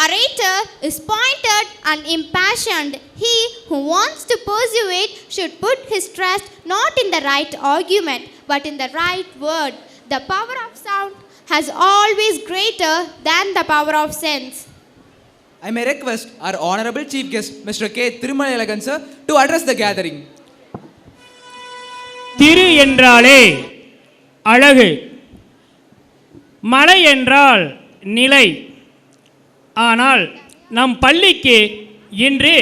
orator is pointed and impassioned. He who wants to persuade should put his trust not in the right argument, but in the right word. The power of sound has always greater than the power of sense. I may request our honorable chief guest, Mr. K. Thirumalaialagan sir, to address the gathering. திரு என்றாலே அழகு, மலை என்றால் நிலை. ஆனால் நம் பள்ளிக்கு இன்று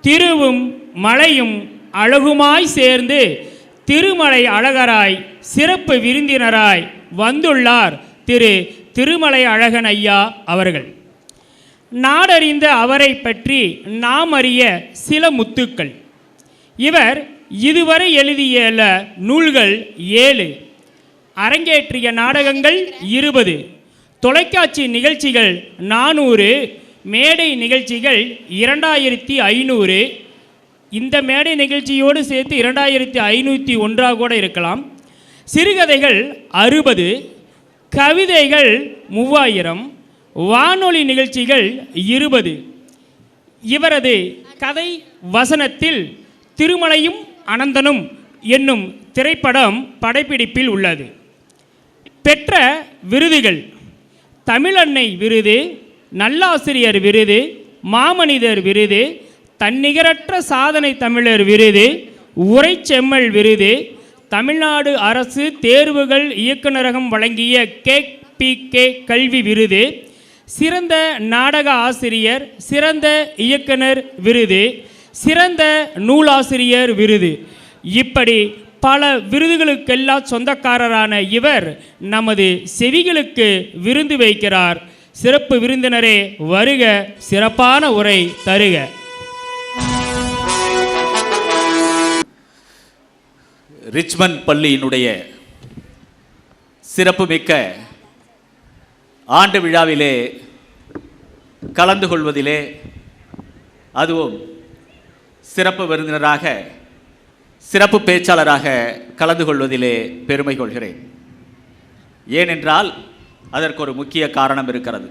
திருவும் மலையும் அழகுமாய் சேர்ந்து திருமலை அழகராய் சிறப்பு விருந்தினராய் வந்துள்ளார் திரு திருமலை அழகன் ஐயா அவர்கள். நாடறிந்த அவரை பற்றி நாம் அறிய சில முத்துக்கள். இவர் இதுவரை எழுதிய நூல்கள் 7, அரங்கேற்றிய நாடகங்கள் 20, தொலைக்காட்சி நிகழ்ச்சிகள் 400, மேடை நிகழ்ச்சிகள் 2500. இந்த மேடை நிகழ்ச்சியோடு சேர்த்து 2501 கூட இருக்கலாம். சிறுகதைகள் 60, கவிதைகள் 3000, வானொலி நிகழ்ச்சிகள் 20. இவரது கதை வசனத்தில் திருமலையும் அனந்தனும் என்னும் திரைப்படம் படப்பிடிப்பில் உள்ளது. பெற்ற விருதுகள்: தமிழன்னை விருது, நல்லாசிரியர் விருது, மாமனிதர் விருது, தன்னிகரற்ற சாதனை தமிழர் விருது, உரைச்செம்மல் விருது, தமிழ்நாடு அரசு தேர்வுகள் இயக்குநரகம் வழங்கிய KPK கல்வி விருது, சிறந்த நாடக ஆசிரியர், சிறந்த இயக்குனர் விருது, சிறந்த நூலாசிரியர் விருது, இப்படி பல விருதுகளுக்கெல்லாம் சொந்தக்காரரான இவர் நமது செவிகளுக்கு விருந்து வைக்கிறார். சிறப்பு விருந்தினரே வருக, சிறப்பான உரை தருக. ரிச்மண்ட் பள்ளியினுடைய சிறப்புமிக்க ஆண்டு விழாவிலே கலந்து கொள்வதிலே, அதுவும் சிறப்பு விருந்தினராக, சிறப்பு பேச்சாளராக கலந்து கொள்வதிலே பெருமை கொள்கிறேன். ஏனென்றால் அதற்கு ஒரு முக்கிய காரணம் இருக்கிறது.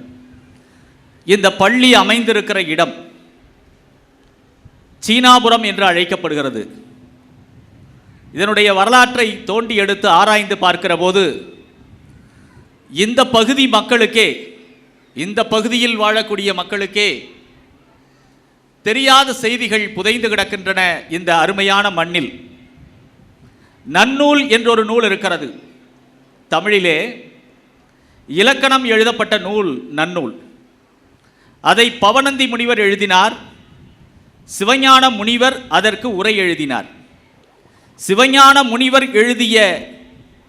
இந்த பள்ளி அமைந்திருக்கிற இடம் சீனாபுரம் என்று அழைக்கப்படுகிறது. இதனுடைய வரலாற்றை தோண்டி எடுத்து ஆராய்ந்து பார்க்கிற போது இந்த பகுதி மக்களுக்கே, இந்த பகுதியில் வாழக்கூடிய மக்களுக்கே தெரியாத செய்திகள் புதைந்து கிடக்கின்றன. இந்த அருமையான மண்ணில் நன்னூல் என்றொரு நூல் இருக்கிறது. தமிழிலே இலக்கணம் எழுதப்பட்ட நூல் நன்னூல். அதை பவனந்தி முனிவர் எழுதினார். சிவஞான முனிவர் அதற்கு உரை எழுதினார். சிவஞான முனிவர் எழுதிய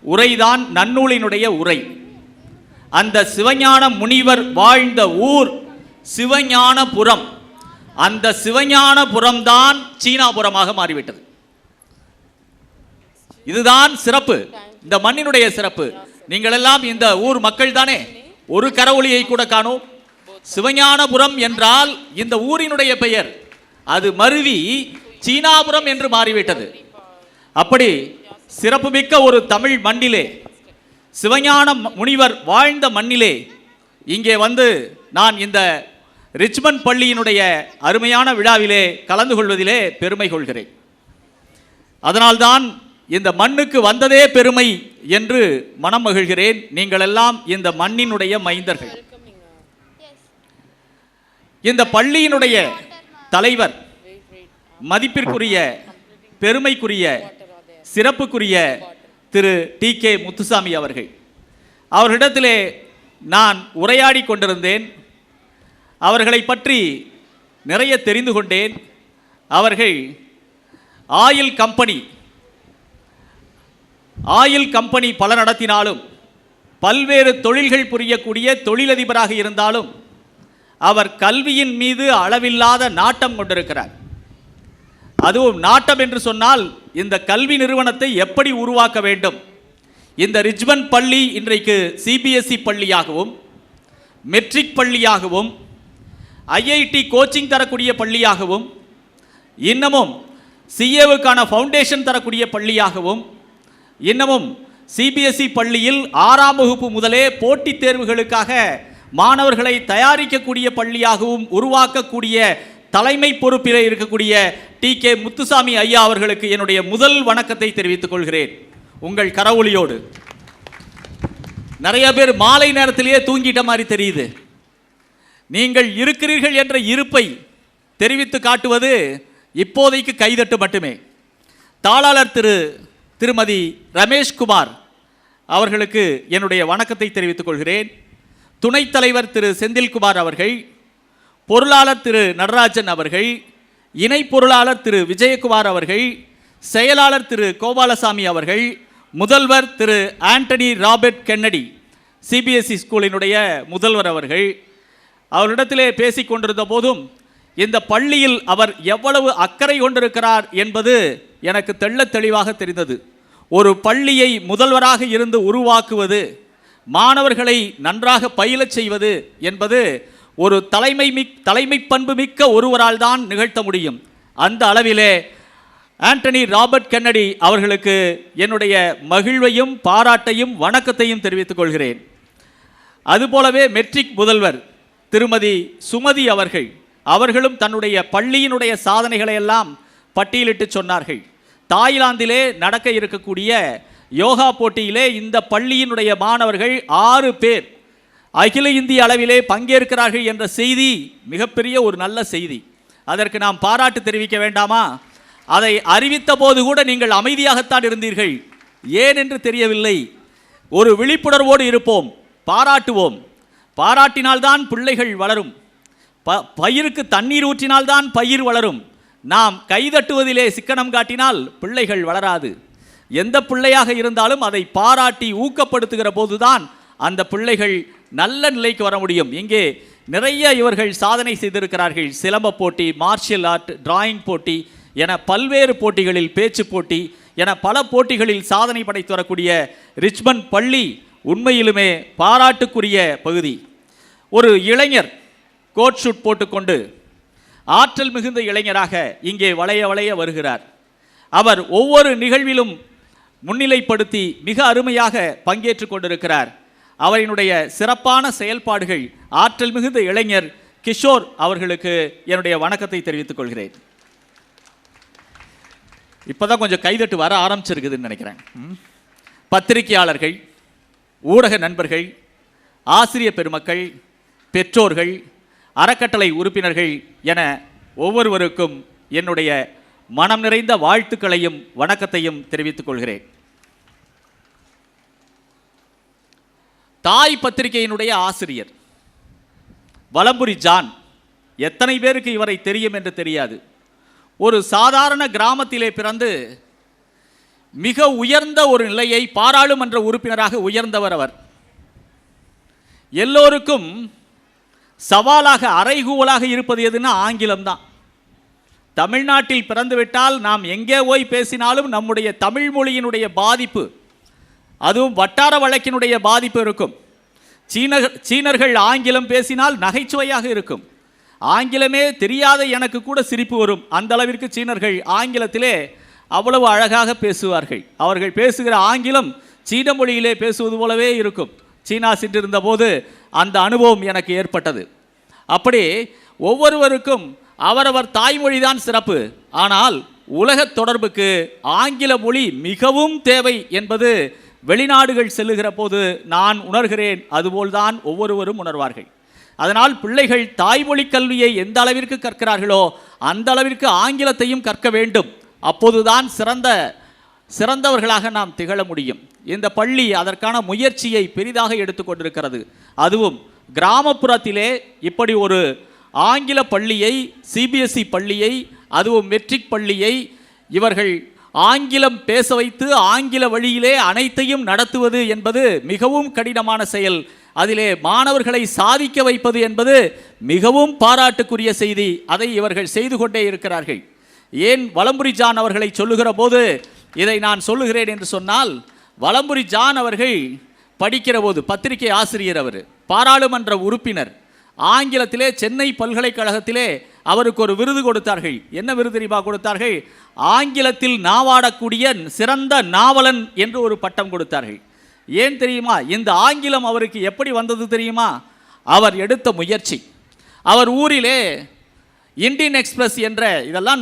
உரைதான் நன்னூலினுடைய உரை. அந்த சிவஞான முனிவர் வாழ்ந்த ஊர் சிவஞானபுரம். அந்த சிவஞானபுரம்தான் சீனாபுரமாக மாறிவிட்டது. இதுதான் சிறப்பு, இந்த மண்ணினுடைய சிறப்பு. நீங்கள் எல்லாம் இந்த ஊர் மக்கள் தானே? ஒரு கரவொலியை கூட காணோம். சிவஞானபுரம் என்றால் இந்த ஊரினுடைய பெயர், அது மருவி சீனாபுரம் என்று மாறிவிட்டது. அப்படி சிறப்புமிக்க ஒரு தமிழ் மண்ணிலே, சிவஞான முனிவர் வாழ்ந்த மண்ணிலே இங்கே வந்து நான் இந்த ரிச்மண்ட் பள்ளியினுடைய அருமையான விழாவிலே கலந்து கொள்வதிலே பெருமை கொள்கிறேன். அதனால்தான் இந்த மண்ணுக்கு வந்ததே பெருமை என்று மனம் மகிழ்கிறேன். நீங்கள் எல்லாம் இந்த மண்ணினுடைய மைந்தர்கள். இந்த பள்ளியினுடைய தலைவர், மதிப்பிற்குரிய, பெருமைக்குரிய, சிறப்புக்குரிய திரு TK முத்துசாமி அவர்கள், அவர்களிடத்திலே நான் உரையாடி கொண்டிருந்தேன். அவர்களை பற்றி நிறைய தெரிந்து கொண்டேன். அவர்கள் ஆயில் கம்பெனி பல நடத்தினாலும், பல்வேறு தொழில்கள் புரியக்கூடிய தொழிலதிபராக இருந்தாலும் அவர் கல்வியின் மீது அளவில்லாத நாட்டம் கொண்டிருக்கிறார். அதுவும் நாட்டம் என்று சொன்னால் இந்த கல்வி நிறுவனத்தை எப்படி உருவாக்க வேண்டும். இந்த ரிச்மண்ட் பள்ளி இன்றைக்கு CBSE பள்ளியாகவும், மெட்ரிக் பள்ளியாகவும், IIT கோச்சிங் தரக்கூடிய பள்ளியாகவும், இன்னமும் CAவுக்கான ஃபவுண்டேஷன் தரக்கூடிய பள்ளியாகவும், இன்னமும் CBSE பள்ளியில் 6ஆம் வகுப்பு முதலே போட்டித் தேர்வுகளுக்காக மாணவர்களை தயாரிக்கக்கூடிய பள்ளியாகவும் உருவாக்கக்கூடிய தலைமை பொறுப்பிலே இருக்கக்கூடிய TK முத்துசாமி ஐயா அவர்களுக்கு என்னுடைய முதல் வணக்கத்தை தெரிவித்துக் கொள்கிறேன். உங்கள் கரவொலியோடு நிறைய பேர் மாலை நேரத்திலேயே தூங்கிட்ட மாதிரி தெரியுது. நீங்கள் இருக்கிறீர்கள் என்ற இருப்பை தெரிவித்து காட்டுவது இப்போதைக்கு கைதட்டு மட்டுமே. தாளாளர் திருமதி ரமேஷ்குமார் அவர்களுக்கு என்னுடைய வணக்கத்தை தெரிவித்துக் கொள்கிறேன். துணைத் தலைவர் திரு செந்தில்குமார் அவர்கள், பொருளாளர் திரு நடராஜன் அவர்கள், இணை பொருளாளர் திரு விஜயகுமார் அவர்கள், செயலாளர் திரு கோபாலசாமி அவர்கள், முதல்வர் திரு ஆண்டனி ராபர்ட் கென்னடி CBSE ஸ்கூலினுடைய முதல்வர் அவர்கள், அவரிடத்திலே பேசிக் கொண்டிருந்த போதும் இந்த பள்ளியில் அவர் எவ்வளவு அக்கறை கொண்டிருக்கிறார் என்பது எனக்கு தெள்ளத் தெளிவாக தெரிந்தது. ஒரு பள்ளியை முதல்வராக இருந்து உருவாக்குவது, மாணவர்களை நன்றாக பயிலச் செய்வது என்பது ஒரு தலைமை பண்பு மிக்க ஒருவரால் தான் நிகழ்த்த முடியும். அந்த அளவிலே ஆண்டனி ராபர்ட் கென்னடி அவர்களுக்கு என்னுடைய மகிழ்வையும் பாராட்டையும் வணக்கத்தையும் தெரிவித்துக் கொள்கிறேன். அதுபோலவே மெட்ரிக் முதல்வர் திருமதி சுமதி அவர்களும் தன்னுடைய பள்ளியினுடைய சாதனைகளை எல்லாம் பட்டியலிட்டு சொன்னார்கள். தாய்லாந்திலே நடக்க இருக்கக்கூடிய யோகா போட்டியிலே இந்த பள்ளியினுடைய மாணவர்கள் 6 பேர் அகில இந்திய அளவிலே பங்கேற்கிறார்கள் என்ற செய்தி மிகப்பெரிய ஒரு நல்ல செய்தி. அதற்கு நாம் பாராட்டு தெரிவிக்க வேண்டாமா? அதை அறிவித்த போது கூட நீங்கள் அமைதியாகத்தான் இருந்தீர்கள். ஏன் என்று தெரியவில்லை. ஒரு விழிப்புணர்வோடு இருப்போம், பாராட்டுவோம். பாராட்டினால்தான் பிள்ளைகள் வளரும். பயிருக்கு தண்ணீர் ஊற்றினால்தான் பயிர் வளரும். நாம் கைதட்டுவதிலே சிக்கனம் காட்டினால் பிள்ளைகள் வளராது. எந்த பிள்ளையாக இருந்தாலும் அதை பாராட்டி ஊக்கப்படுத்துகிற போதுதான் அந்த பிள்ளைகள் நல்ல நிலைக்கு வர முடியும். இங்கே நிறைய இவர்கள் சாதனை செய்திருக்கிறார்கள். சிலம்ப போட்டி, மார்ஷியல் ஆர்ட், டிராயிங் போட்டி என பல்வேறு போட்டிகளில், பேச்சு போட்டி என பல போட்டிகளில் சாதனை படைத்து வரக்கூடிய ரிச்மண்ட் பள்ளி உண்மையிலுமே பாராட்டுக்குரிய பகுதி. ஒரு இளைஞர் கோட் ஷூட் போட்டுக்கொண்டு ஆற்றல் மிகுந்த இளைஞராக இங்கே வளைய வருகிறார். அவர் ஒவ்வொரு நிகழ்விலும் முன்னிலைப்படுத்தி மிக அருமையாக பங்கேற்று கொண்டிருக்கிறார். அவரினுடைய சிறப்பான செயல்பாடுகள், ஆற்றல் மிகுந்த இளைஞர் கிஷோர் அவர்களுக்கு என்னுடைய வணக்கத்தை தெரிவித்துக் கொள்கிறேன். இப்போதான் கொஞ்சம் கைதட்டு வர ஆரம்பிச்சிருக்குதுன்னு நினைக்கிறேன். பத்திரிகையாளர்கள், ஊடக நண்பர்கள், ஆசிரியர் பெருமக்கள், பெற்றோர்கள், அறக்கட்டளை உறுப்பினர்கள் என ஒவ்வொருவருக்கும் என்னுடைய மனம் நிறைந்த வாழ்த்துக்களையும் வணக்கத்தையும் தெரிவித்துக் கொள்கிறேன். தாய் பத்திரிகையினுடைய ஆசிரியர் வலம்புரி ஜான், எத்தனை பேருக்கு இவரை தெரியும் என்று தெரியாது. ஒரு சாதாரண கிராமத்திலே பிறந்து மிக உயர்ந்த ஒரு நிலையை பாராளுமன்ற உறுப்பினராக உயர்ந்தவர் அவர். எல்லோருக்கும் சவாலாக, அறைகூவலாக இருப்பது எதுன்னா ஆங்கிலம்தான். தமிழ்நாட்டில் பிறந்துவிட்டால் நாம் எங்கே போய் பேசினாலும் நம்முடைய தமிழ் மொழியினுடைய பாதிப்பு, அதுவும் வட்டார வழக்கினுடைய பாதிப்பு இருக்கும். சீனர்கள் ஆங்கிலம் பேசினால் நகைச்சுவையாக இருக்கும். ஆங்கிலமே தெரியாத எனக்கு கூட சிரிப்பு வரும். அந்த அளவிற்கு சீனர்கள் ஆங்கிலத்திலே அவ்வளவு அழகாக பேசுவார்கள். அவர்கள் பேசுகிற ஆங்கிலம் சீன மொழியிலே பேசுவது போலவே இருக்கும். சீனா சென்றிருந்த போது அந்த அனுபவம் எனக்கு ஏற்பட்டது. அப்படி ஒவ்வொருவருக்கும் அவரவர் தாய்மொழிதான் சிறப்பு. ஆனால் உலக தொடர்புக்கு ஆங்கில மொழி மிகவும் தேவை என்பது வெளிநாடுகள் செல்லுகிற போது நான் உணர்கிறேன். அதுபோல்தான் ஒவ்வொருவரும் உணர்வார்கள். அதனால் பிள்ளைகள் தாய்மொழி கல்வியை எந்த அளவிற்கு கற்கிறார்களோ அந்த அளவிற்கு ஆங்கிலத்தையும் கற்க வேண்டும். அப்போதுதான் சிறந்தவர்களாக நாம் திகழ முடியும். இந்த பள்ளி அதற்கான முயற்சியை பெரிதாக எடுத்துக்கொண்டிருக்கிறது. அதுவும் கிராமப்புறத்திலே இப்படி ஒரு ஆங்கில பள்ளியை, CBSE பள்ளியை, அதுவும் மெட்ரிக் பள்ளியை இவர்கள் ஆங்கிலம் பேச வைத்து ஆங்கில வழியிலே அனைத்தையும் நடத்துவது என்பது மிகவும் கடினமான செயல். அதிலே மாணவர்களை சாதிக்க வைப்பது என்பது மிகவும் பாராட்டுக்குரிய செய்தி. அதை இவர்கள் செய்து கொண்டே இருக்கிறார்கள். ஏன் வலம்புரி ஜான் அவர்களை சொல்லுகிற போது இதை நான் சொல்லுகிறேன் என்று சொன்னால், வலம்புரி ஜான் அவர்கள் படிக்கிற போது பத்திரிகை ஆசிரியர், அவர் பாராளுமன்ற உறுப்பினர். ஆங்கிலத்திலே சென்னை பல்கலைக்கழகத்திலே அவருக்கு ஒரு விருது கொடுத்தார்கள். என்ன விருது தெரியுமா கொடுத்தார்கள்? ஆங்கிலத்தில் நாவாடக்கூடிய சிறந்த நாவலன் என்று ஒரு பட்டம் கொடுத்தார்கள். ஏன் தெரியுமா? இந்த ஆங்கிலம் அவருக்கு எப்படி வந்தது தெரியுமா? அவர் எடுத்த முயற்சி. அவர் ஊரிலே இந்தியன் எக்ஸ்பிரஸ் என்ற, இதெல்லாம்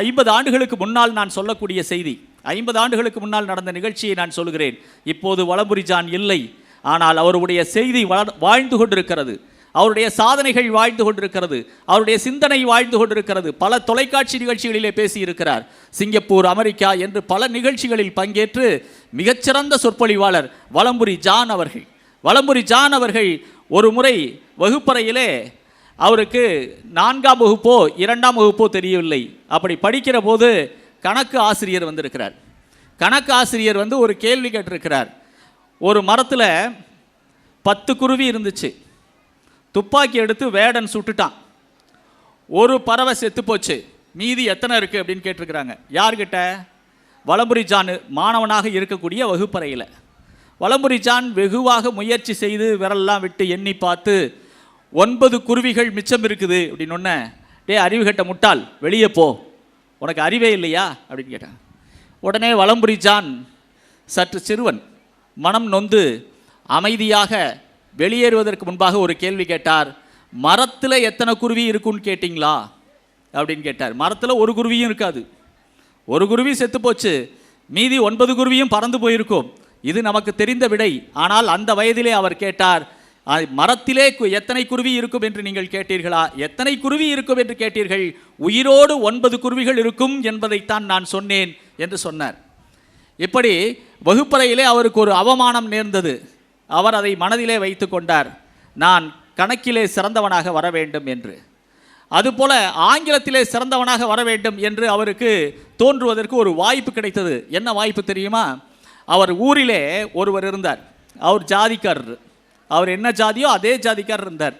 50 ஆண்டுகளுக்கு முன்னால் நான் சொல்லக்கூடிய செய்தி. 50 ஆண்டுகளுக்கு முன்னால் நடந்த நிகழ்ச்சியை நான் சொல்கிறேன். இப்போது வலம்புரி ஜான் இல்லை, ஆனால் அவருடைய செய்தி வாழ்ந்து கொண்டிருக்கிறது, அவருடைய சாதனைகள் வாழ்ந்து கொண்டிருக்கிறது, அவருடைய சிந்தனை வாழ்ந்து கொண்டிருக்கிறது. பல தொலைக்காட்சி நிகழ்ச்சிகளிலே பேசியிருக்கிறார். சிங்கப்பூர், அமெரிக்கா என்று பல நிகழ்ச்சிகளில் பங்கேற்று மிகச்சிறந்த சொற்பொழிவாளர் வலம்புரி ஜான் அவர்கள். வலம்புரி ஜான் அவர்கள் ஒரு முறை வகுப்பறையிலே, அவருக்கு 4ஆம் வகுப்போ 2ஆம் வகுப்போ தெரியவில்லை, அப்படி படிக்கிற போது கணக்கு ஆசிரியர் வந்திருக்கிறார். கணக்கு ஆசிரியர் வந்து ஒரு கேள்வி கேட்டிருக்கிறார். ஒரு மரத்தில் 10 குருவி இருந்துச்சு. துப்பாக்கி எடுத்து வேடன் சுட்டுட்டான். ஒரு பறவை செத்து போச்சு. மீதி எத்தனை இருக்குது அப்படின்னு கேட்டிருக்கிறாங்க. யார்கிட்ட? வலம்புரி ஜான் மாணவனாக இருக்கக்கூடிய வகுப்பறையில். வலம்புரி ஜான் வெகுவாக முயற்சி செய்து விரல்லாம் விட்டு எண்ணி பார்த்து 9 குருவிகள் மிச்சம் இருக்குது அப்படின்னு ஒன்று. டே அறிவு கட்ட முட்டாள், வெளியே போ, உனக்கு அறிவே இல்லையா அப்படின்னு கேட்டான். உடனே வலம்புரி ஜான் சற்று சிறுவன் மனம் நொந்து அமைதியாக வெளியேறுவதற்கு முன்பாக ஒரு கேள்வி கேட்டார். மரத்தில் எத்தனை குருவி இருக்குன்னு கேட்டிங்களா அப்படின்னு கேட்டார். மரத்தில் ஒரு குருவியும் இருக்காது. ஒரு குருவி செத்து போச்சு, மீதி 9 குருவியும் பறந்து போயிருக்கும். இது நமக்கு தெரிந்த விடை. ஆனால் அந்த வயதிலே அவர் கேட்டார், மரத்திலே எத்தனை குருவி இருக்கும் என்று நீங்கள் கேட்டீர்களா? எத்தனை குருவி இருக்கும் என்று கேட்டீர்கள். உயிரோடு 9 குருவிகள் இருக்கும் என்பதைத்தான் நான் சொன்னேன் என்று சொன்னார். இப்படி வகுப்பறையிலே அவருக்கு ஒரு அவமானம் நேர்ந்தது. அவர் அதை மனதிலே வைத்து கொண்டார், நான் கணக்கிலே சிறந்தவனாக வர வேண்டும் என்று. அதுபோல ஆங்கிலத்திலே சிறந்தவனாக வர வேண்டும் என்று அவருக்கு தோன்றுவதற்கு ஒரு வாய்ப்பு கிடைத்தது. என்ன வாய்ப்பு தெரியுமா? அவர் ஊரிலே ஒருவர் இருந்தார். அவர் ஜாதிக்காரர். அவர் என்ன ஜாதியோ அதே ஜாதிக்காரர் இருந்தார்.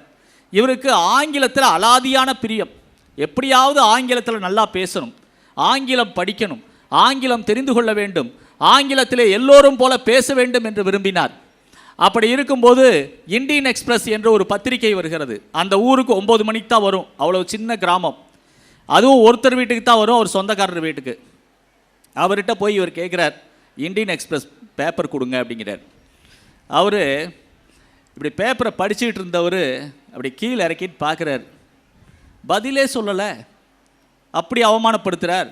இவருக்கு ஆங்கிலத்தில் அலாதியான பிரியம். எப்படியாவது ஆங்கிலத்தில் நல்லா பேசணும், ஆங்கிலம் படிக்கணும், ஆங்கிலம் தெரிந்து கொள்ள வேண்டும், ஆங்கிலத்திலே எல்லோரும் போல பேச வேண்டும் என்று விரும்பினார். அப்படி இருக்கும்போது இந்தியன் எக்ஸ்பிரஸ் என்ற ஒரு பத்திரிகை வருகிறது. அந்த ஊருக்கு 9 மணிக்கு தான் வரும். அவ்வளோ சின்ன கிராமம். அதுவும் ஒருத்தர் வீட்டுக்கு தான் வரும், அவர் சொந்தக்காரர் வீட்டுக்கு. அவர்கிட்ட போய் இவர் கேட்குறார், இந்தியன் எக்ஸ்பிரஸ் பேப்பர் கொடுங்க அப்படிங்கிறார். அவர் இப்படி பேப்பரை படிச்சுக்கிட்டு இருந்தவர் அப்படி கீழே இறக்கிட்டு பார்க்குறார். பதிலே சொல்லலை, அப்படி அவமானப்படுத்துகிறார்.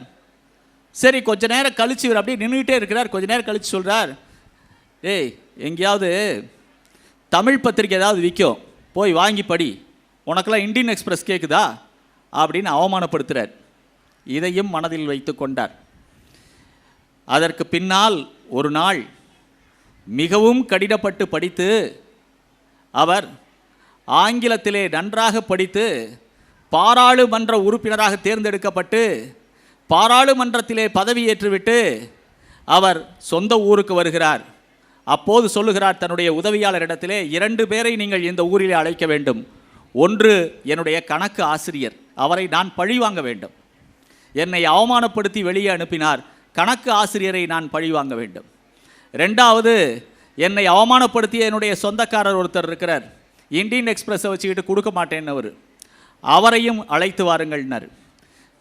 சரி, கொஞ்ச நேரம் கழிச்சு இவர் அப்படியே நின்றுக்கிட்டே இருக்கிறார். கொஞ்ச நேரம் கழித்து சொல்கிறார், ஏய் எங்கேயாவது தமிழ் பத்திரிக்கை ஏதாவது விற்கும், போய் வாங்கி படி, உனக்கெல்லாம் இந்தியன் எக்ஸ்பிரஸ் கேட்குதா அப்படின்னு அவமானப்படுத்துகிறார். இதையும் மனதில் வைத்து கொண்டார். அதற்கு பின்னால் ஒரு நாள் மிகவும் கடினப்பட்டு படித்து அவர் ஆங்கிலத்திலே நன்றாக படித்து பாராளுமன்ற உறுப்பினராக தேர்ந்தெடுக்கப்பட்டு பாராளுமன்றத்திலே பதவியேற்றுவிட்டு அவர் சொந்த ஊருக்கு வருகிறார். அப்போது சொல்லுகிறார் தன்னுடைய உதவியாளரிடத்திலே, 2 பேரை நீங்கள் இந்த ஊரிலே அழைக்க வேண்டும். ஒன்று என்னுடைய கணக்கு ஆசிரியர், அவரை நான் பழிவாங்க வேண்டும். என்னை அவமானப்படுத்தி வெளியே அனுப்பினார், கணக்கு ஆசிரியரை நான் பழிவாங்க வேண்டும். 2வது, என்னை அவமானப்படுத்திய என்னுடைய சொந்தக்காரர் ஒருத்தர் இருக்கிறார், இந்தியன் எக்ஸ்பிரஸை வச்சுக்கிட்டு கொடுக்க மாட்டேன்னு அவர், அவரையும் அழைத்து வாருங்கள்னார்.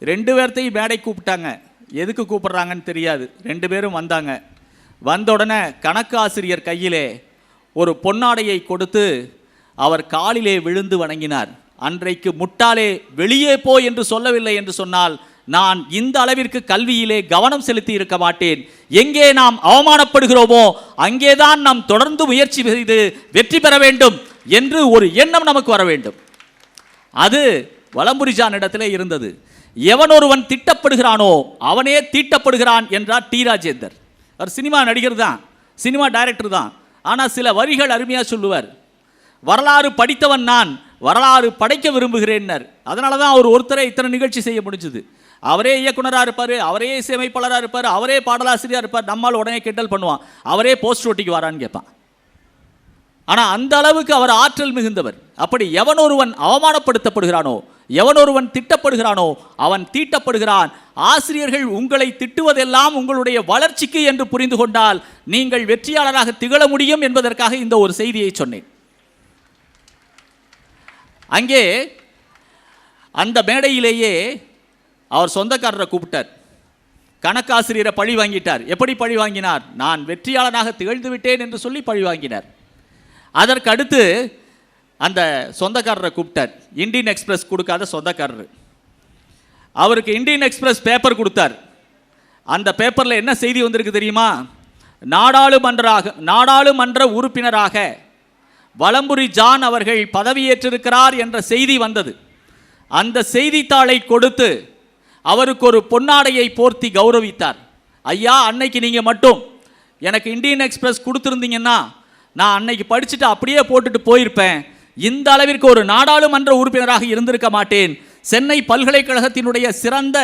2 பேர்த்தையும் மேடை கூப்பிட்டாங்க. எதுக்கு கூப்பிட்றாங்கன்னு தெரியாது. 2 பேரும் வந்தாங்க. வந்த உடனே கணக்கு ஆசிரியர் கையிலே ஒரு பொன்னாடையை கொடுத்து அவர் காலிலே விழுந்து வணங்கினார். அன்றைக்கு முட்டாளே வெளியே போ என்று சொல்லவில்லை என்று சொன்னால் நான் இந்த அளவிற்கு கல்வியிலே கவனம் செலுத்தி இருக்க மாட்டேன். எங்கே நாம் அவமானப்படுகிறோமோ அங்கேதான் நாம் தொடர்ந்து முயற்சி செய்து வெற்றி பெற வேண்டும் என்று ஒரு எண்ணம் நமக்கு வர வேண்டும். அது வலம்புரி ஜான் இடத்திலே இருந்தது. எவன் ஒருவன் திட்டப்படுகிறானோ அவனே தீட்டப்படுகிறான் என்றார் டி ராஜேந்தர். அவர் சினிமா நடிகர் தான், சினிமா டைரக்டர் தான். ஆனால் சில வரிகள் அருமையாக சொல்லுவார். வரலாறு படித்தவன் நான், வரலாறு படைக்க விரும்புகிறேன்னர். அதனால தான் அவர் ஒருத்தரை இத்தனை நிகழ்ச்சி செய்ய முடிஞ்சது. அவரே இயக்குனராக இருப்பார், அவரே இசையமைப்பாளராக இருப்பார், அவரே பாடலாசிரியராக இருப்பார். நம்மால் உடனே கிண்டல் பண்ணுவான், அவரே போஸ்ட் ஓட்டிக்கு வரான்னு கேட்பான். ஆனால் அந்த அளவுக்கு அவர் ஆற்றல் மிகுந்தவர். அப்படி எவன் ஒருவன் அவமானப்படுத்தப்படுகிறானோ, எவன் ஒருவன் திட்டப்படுகிறானோ அவன் தீட்டப்படுகிறான். ஆசிரியர்கள் உங்களை திட்டுவதெல்லாம் உங்களுடைய வளர்ச்சிக்கு என்று புரிந்து கொண்டால் நீங்கள் வெற்றியாளராக திகழ முடியும் என்பதற்காக இந்த ஒரு செய்தியை சொன்னேன். அங்கே அந்த மேடையிலேயே அவர் சொந்தக்காரரை கூப்பிட்டார். கணக்காசிரியரை பழி வாங்கிட்டார். எப்படி பழி வாங்கினார்? நான் வெற்றியாளனாக திகழ்ந்து விட்டேன் என்று சொல்லி பழி வாங்கினார். அதற்கு அடுத்து அந்த சொந்தக்காரரை கூப்பிட்டார். இந்தியன் எக்ஸ்பிரஸ் கொடுக்காத சொந்தக்காரர். அவருக்கு இந்தியன் எக்ஸ்பிரஸ் பேப்பர் கொடுத்தார். அந்த பேப்பரில் என்ன செய்தி வந்திருக்கு தெரியுமா? நாடாளுமன்ற உறுப்பினராக வலம்புரி ஜான் அவர்கள் பதவியேற்றிருக்கிறார் என்ற செய்தி வந்தது. அந்த செய்தித்தாளை கொடுத்து அவருக்கு ஒரு பொன்னாடையை போர்த்தி கௌரவித்தார். ஐயா, அன்னைக்கு நீங்கள் மட்டும் எனக்கு இந்தியன் எக்ஸ்பிரஸ் கொடுத்துருந்தீங்கன்னா நான் அன்னைக்கு படிச்சுட்டு அப்படியே போட்டுட்டு போயிருப்பேன். இந்த அளவிற்கு ஒரு நாடாளுமன்ற உறுப்பினராக இருந்திருக்க மாட்டேன். சென்னை பல்கலைக்கழகத்தினுடைய சிறந்த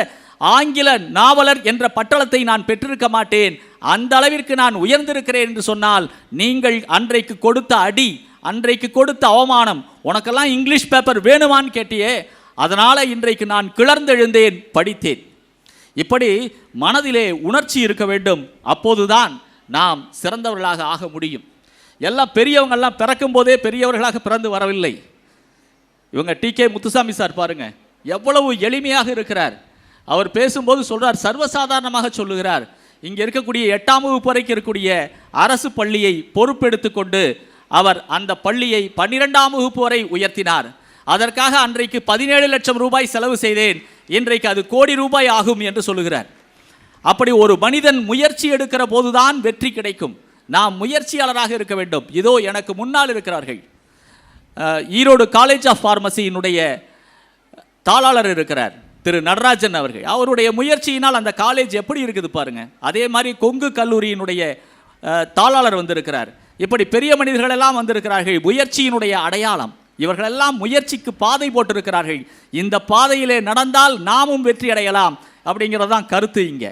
ஆங்கில நாவலர் என்ற பட்டளத்தை நான் பெற்றிருக்க மாட்டேன். அந்த அளவிற்கு நான் உயர்ந்திருக்கிறேன் என்று சொன்னால் நீங்கள் அன்றைக்கு கொடுத்த அடி, அன்றைக்கு கொடுத்த அவமானம், உனக்கெல்லாம் இங்கிலீஷ் பேப்பர் வேணுமான்னு கேட்டியே, அதனால் இன்றைக்கு நான் கிளர்ந்தெழுந்தேன், படித்தேன். இப்படி மனதிலே உணர்ச்சி இருக்க வேண்டும். அப்போதுதான் நாம் சிறந்தவர்களாக ஆக முடியும். எல்லாம் பெரியவங்கெல்லாம் பிறக்கும் போதே பெரியவர்களாக பிறந்து வரவில்லை. இவங்க டி.கே. முத்துசாமி சார் பாருங்க, எவ்வளவு எளிமையாக இருக்கிறார். அவர் பேசும்போது சொல்றார், சர்வசாதாரணமாக சொல்லுகிறார். இங்கே இருக்கக்கூடிய 8ஆம் வகுப்பு வரைக்கும் இருக்கக்கூடிய அரசு பள்ளியை பொறுப்பெடுத்து கொண்டு அவர் அந்த பள்ளியை 12ஆம் வகுப்பு வரை உயர்த்தினார். அதற்காக அன்றைக்கு 17 லட்சம் ரூபாய் செலவு செய்தேன், இன்றைக்கு அது கோடி ரூபாய் ஆகும் என்று சொல்லுகிறார். அப்படி ஒரு மனிதன் முயற்சி எடுக்கிற போதுதான் வெற்றி கிடைக்கும். நாம் முயற்சியாளராக இருக்க வேண்டும். இதோ எனக்கு முன்னால் இருக்கிறார்கள், ஈரோடு காலேஜ் ஆஃப் பார்மசியினுடைய தாளாளர் இருக்கிறார் திரு நடராஜன் அவர்கள். அவருடைய முயற்சியினால் அந்த காலேஜ் எப்படி இருக்குது பாருங்க. அதே மாதிரி கொங்கு கல்லூரியினுடைய தாளாளர் வந்திருக்கிறார். இப்படி பெரிய மனிதர்களெல்லாம் வந்திருக்கிறார்கள். முயற்சியினுடைய அடையாளம். இவர்களெல்லாம் முயற்சிக்கு பாதை போட்டிருக்கிறார்கள். இந்த பாதையிலே நடந்தால் நாமும் வெற்றி அடையலாம் அப்படிங்கிறதான் கருத்து இங்கே.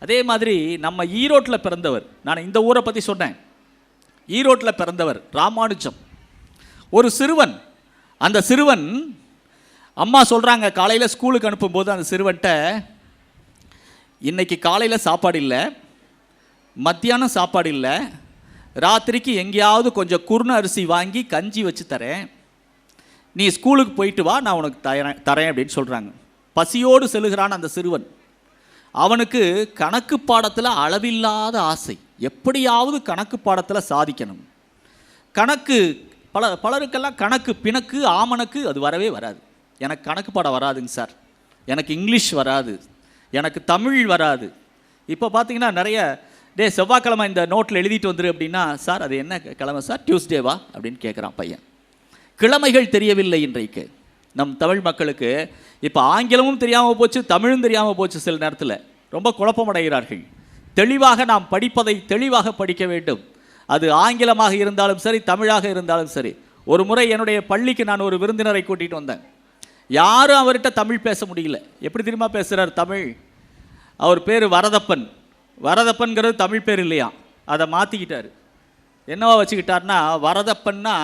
அதே மாதிரி நம்ம ஈரோட்டில் பிறந்தவர், நான் இந்த ஊரை பற்றி சொன்னேன். ஈரோட்டில் பிறந்தவர் ராமானுஜம், ஒரு சிறுவன். அந்த சிறுவன், அம்மா சொல்கிறாங்க, காலையில் ஸ்கூலுக்கு அனுப்பும்போது அந்த சிறுவன்ட்ட, இன்னைக்கு காலையில் சாப்பாடு இல்லை, மத்தியானம் சாப்பாடு இல்லை, ராத்திரிக்கு எங்கேயாவது கொஞ்சம் குருண அரிசி வாங்கி கஞ்சி வச்சு தரேன், நீ ஸ்கூலுக்கு போயிட்டு வா, நான் உனக்கு தரேன் அப்படின்னு சொல்கிறாங்க. பசியோடு செல்லுகிறான் அந்த சிறுவன். அவனுக்கு கணக்கு பாடத்தில் அளவில்லாத ஆசை, எப்படியாவது கணக்கு பாடத்தில் சாதிக்கணும். கணக்கு பலருக்கெல்லாம் கணக்கு பிணக்கு ஆமணக்கு அது வரவே வராது. எனக்கு கணக்கு பாடம் வராதுங்க சார், எனக்கு இங்கிலீஷ் வராது, எனக்கு தமிழ் வராது. இப்போ பார்த்தீங்கன்னா நிறைய செவ்வாய்க்கிழமை இந்த நோட்டில் எழுதிட்டு வந்துரு அப்படின்னா, சார் அது என்ன கிழமை சார், டியூஸ்டேவா அப்படின்னு கேட்குறான் பையன். கிழமைகள் தெரியவில்லை இன்றைக்கு நம் தமிழ் மக்களுக்கு. இப்போ ஆங்கிலமும் தெரியாமல் போச்சு, தமிழும் தெரியாமல் போச்சு. சில நேரத்தில் ரொம்ப குழப்பமடைகிறார்கள். தெளிவாக நாம் படிப்பதை தெளிவாக படிக்க வேண்டும். அது ஆங்கிலமாக இருந்தாலும் சரி, தமிழாக இருந்தாலும் சரி. ஒரு முறை என்னுடைய பள்ளிக்கு நான் ஒரு விருந்தினரை கூட்டிகிட்டு வந்தேன். யாரும் அவர்கிட்ட தமிழ் பேச முடியல. எப்படி தெரியுமா பேசுகிறார் தமிழ்? அவர் பேர் வரதப்பன். வரதப்பன்கிறது தமிழ் பேர் இல்லையா, அதை மாற்றிக்கிட்டார். என்னவா வச்சுக்கிட்டார்னா, வரதப்பன்னா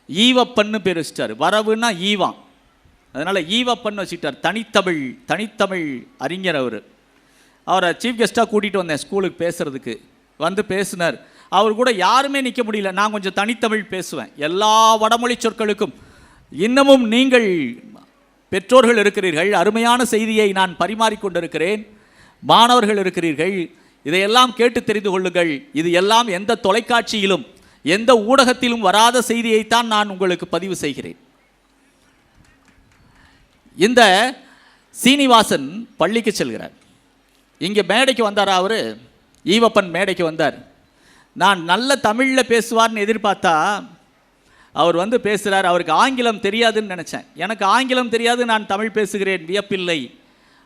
ஈவப்பன்னு பேர் வச்சுட்டார். வரவுன்னா ஈவான், அதனால் ஈவப்பன் வச்சுக்கிட்டார். தனித்தமிழ் அறிஞர் அவர். அவரை சீஃப் கெஸ்ட்டாக கூட்டிகிட்டு வந்தேன் ஸ்கூலுக்கு பேசுகிறதுக்கு. வந்து பேசினார். அவர் கூட யாருமே நிற்க முடியல. நான் கொஞ்சம் தனித்தமிழ் பேசுவேன். எல்லா வடமொழி சொற்களுக்கும் இன்னமும் நீங்கள் பெற்றோர்கள் இருக்கிறீர்கள், அருமையான செய்தியை நான் பரிமாறிக்கொண்டிருக்கிறேன். மாணவர்கள் இருக்கிறீர்கள், இதையெல்லாம் கேட்டு தெரிந்து கொள்ளுங்கள். இது எல்லாம் எந்த தொலைக்காட்சியிலும் எந்த ஊடகத்திலும் வராத செய்தியைத்தான் நான் உங்களுக்கு பதிவு செய்கிறேன். இந்த சீனிவாசன் பள்ளிக்கு செல்கிறார். இங்கே மேடைக்கு வந்தாரா அவர்? ஈவப்பன் மேடைக்கு வந்தார். நான் நல்ல தமிழில் பேசுவார்னு எதிர்பார்த்தா அவர் வந்து பேசுகிறார். அவருக்கு ஆங்கிலம் தெரியாதுன்னு நினச்சேன். எனக்கு ஆங்கிலம் தெரியாது, நான் தமிழ் பேசுகிறேன், வியப்பில்லை.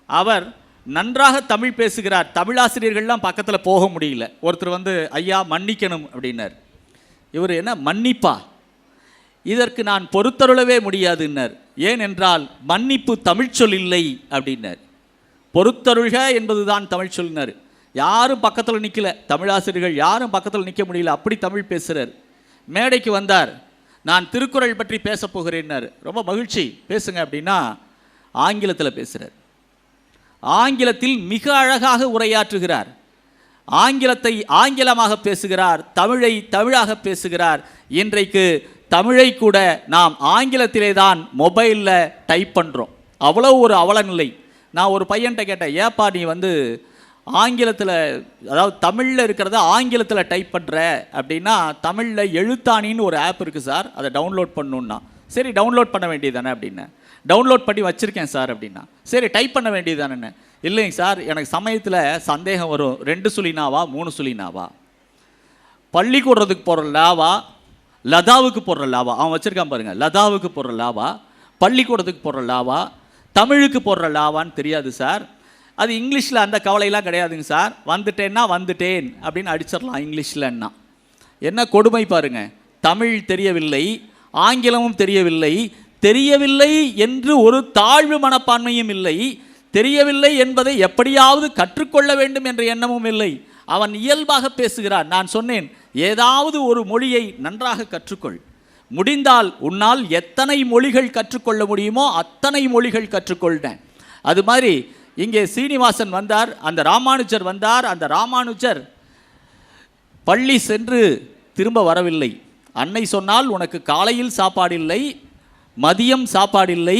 அவர் நன்றாக தமிழ் பேசுகிறார். தமிழாசிரியர்கள்லாம் பக்கத்தில் போக முடியல. ஒருத்தர் வந்து, ஐயா மன்னிக்கணும் அப்படின்னார். இவர் என்ன மன்னிப்பா, இதற்கு நான் பொறுத்தருளவே முடியாதுன்னார். ஏனென்றால் மன்னிப்பு தமிழ்ச்சொல் இல்லை அப்படின்னார். பொறுத்தருள்க என்பதுதான் தமிழ் சொல்லினார். யாரும் பக்கத்தில் நிற்கல, தமிழாசிரியர்கள் யாரும் பக்கத்தில் நிற்க முடியல, அப்படி தமிழ் பேசுகிறார். மேடைக்கு வந்தார். நான் திருக்குறள் பற்றி பேச போகிறேன்னார். ரொம்ப மகிழ்ச்சி, பேசுங்க அப்படின்னா ஆங்கிலத்தில் பேசுகிறார். ஆங்கிலத்தில் மிக அழகாக உரையாற்றுகிறார். ஆங்கிலத்தை ஆங்கிலமாக பேசுகிறார், தமிழை தமிழாக பேசுகிறார். இன்றைக்கு தமிழை கூட நாம் ஆங்கிலத்திலே தான் மொபைலில் டைப் பண்ணுறோம். அவ்வளோ ஒரு அவலநிலை. நான் ஒரு பையன்கிட்ட கேட்டேன், ஏப்பா நீ வந்து ஆங்கிலத்தில், அதாவது தமிழில் இருக்கிறத ஆங்கிலத்தில் டைப் பண்ணுற அப்படின்னா, தமிழில் எழுத்தாணின்னு ஒரு ஆப் இருக்குது சார், அதை டவுன்லோட் பண்ணணுன்னா சரி டவுன்லோட் பண்ண வேண்டியது தானே அப்படின்னேன். டவுன்லோட் பண்ணி வச்சுருக்கேன் சார் அப்படின்னா. சரி டைப் பண்ண வேண்டியது தானே. இல்லைங்க சார், எனக்கு சமயத்தில் சந்தேகம் வரும், 2 சுழினாவா 3 சுழினாவா, பள்ளிக்கூடத்துக்கு போடுற லாவா லதாவுக்கு போடுற லாவா, அவன் வச்சுருக்கான் பாருங்கள், லதாவுக்கு போடுற லாவா பள்ளிக்கூடத்துக்கு போடுற லாவா தமிழுக்கு போடுற லாவான்னு தெரியாது சார். அது இங்கிலீஷில் அந்த கவலையெல்லாம் கிடையாதுங்க சார். வந்துட்டேன்னா வந்துட்டேன் அப்படின்னு அடிச்சிடலாம் இங்கிலீஷில்ன்னா. என்ன கொடுமை பாருங்க. தமிழ் தெரியவில்லை, ஆங்கிலமும் தெரியவில்லை, தெரியவில்லை என்று ஒரு தாழ்வு மனப்பான்மையும் இல்லை, தெரியவில்லை என்பதை எப்படியாவது கற்றுக்கொள்ள வேண்டும் என்ற எண்ணமும் இல்லை. அவன் இயல்பாக பேசுகிறான். நான் சொன்னேன், ஏதாவது ஒரு மொழியை நன்றாக கற்றுக்கொள், முடிந்தால் உன்னால் எத்தனை மொழிகள் கற்றுக்கொள்ள முடியுமோ அத்தனை மொழிகள் கற்றுக்கொள்னேன். அது மாதிரி இங்கே சீனிவாசன் வந்தார், அந்த ராமானுஜர் வந்தார். அந்த ராமானுஜர் பள்ளி சென்று திரும்ப வரவில்லை. அன்னை சொன்னால், உனக்கு காலையில் சாப்பாடில்லை, மதியம் சாப்பாடில்லை,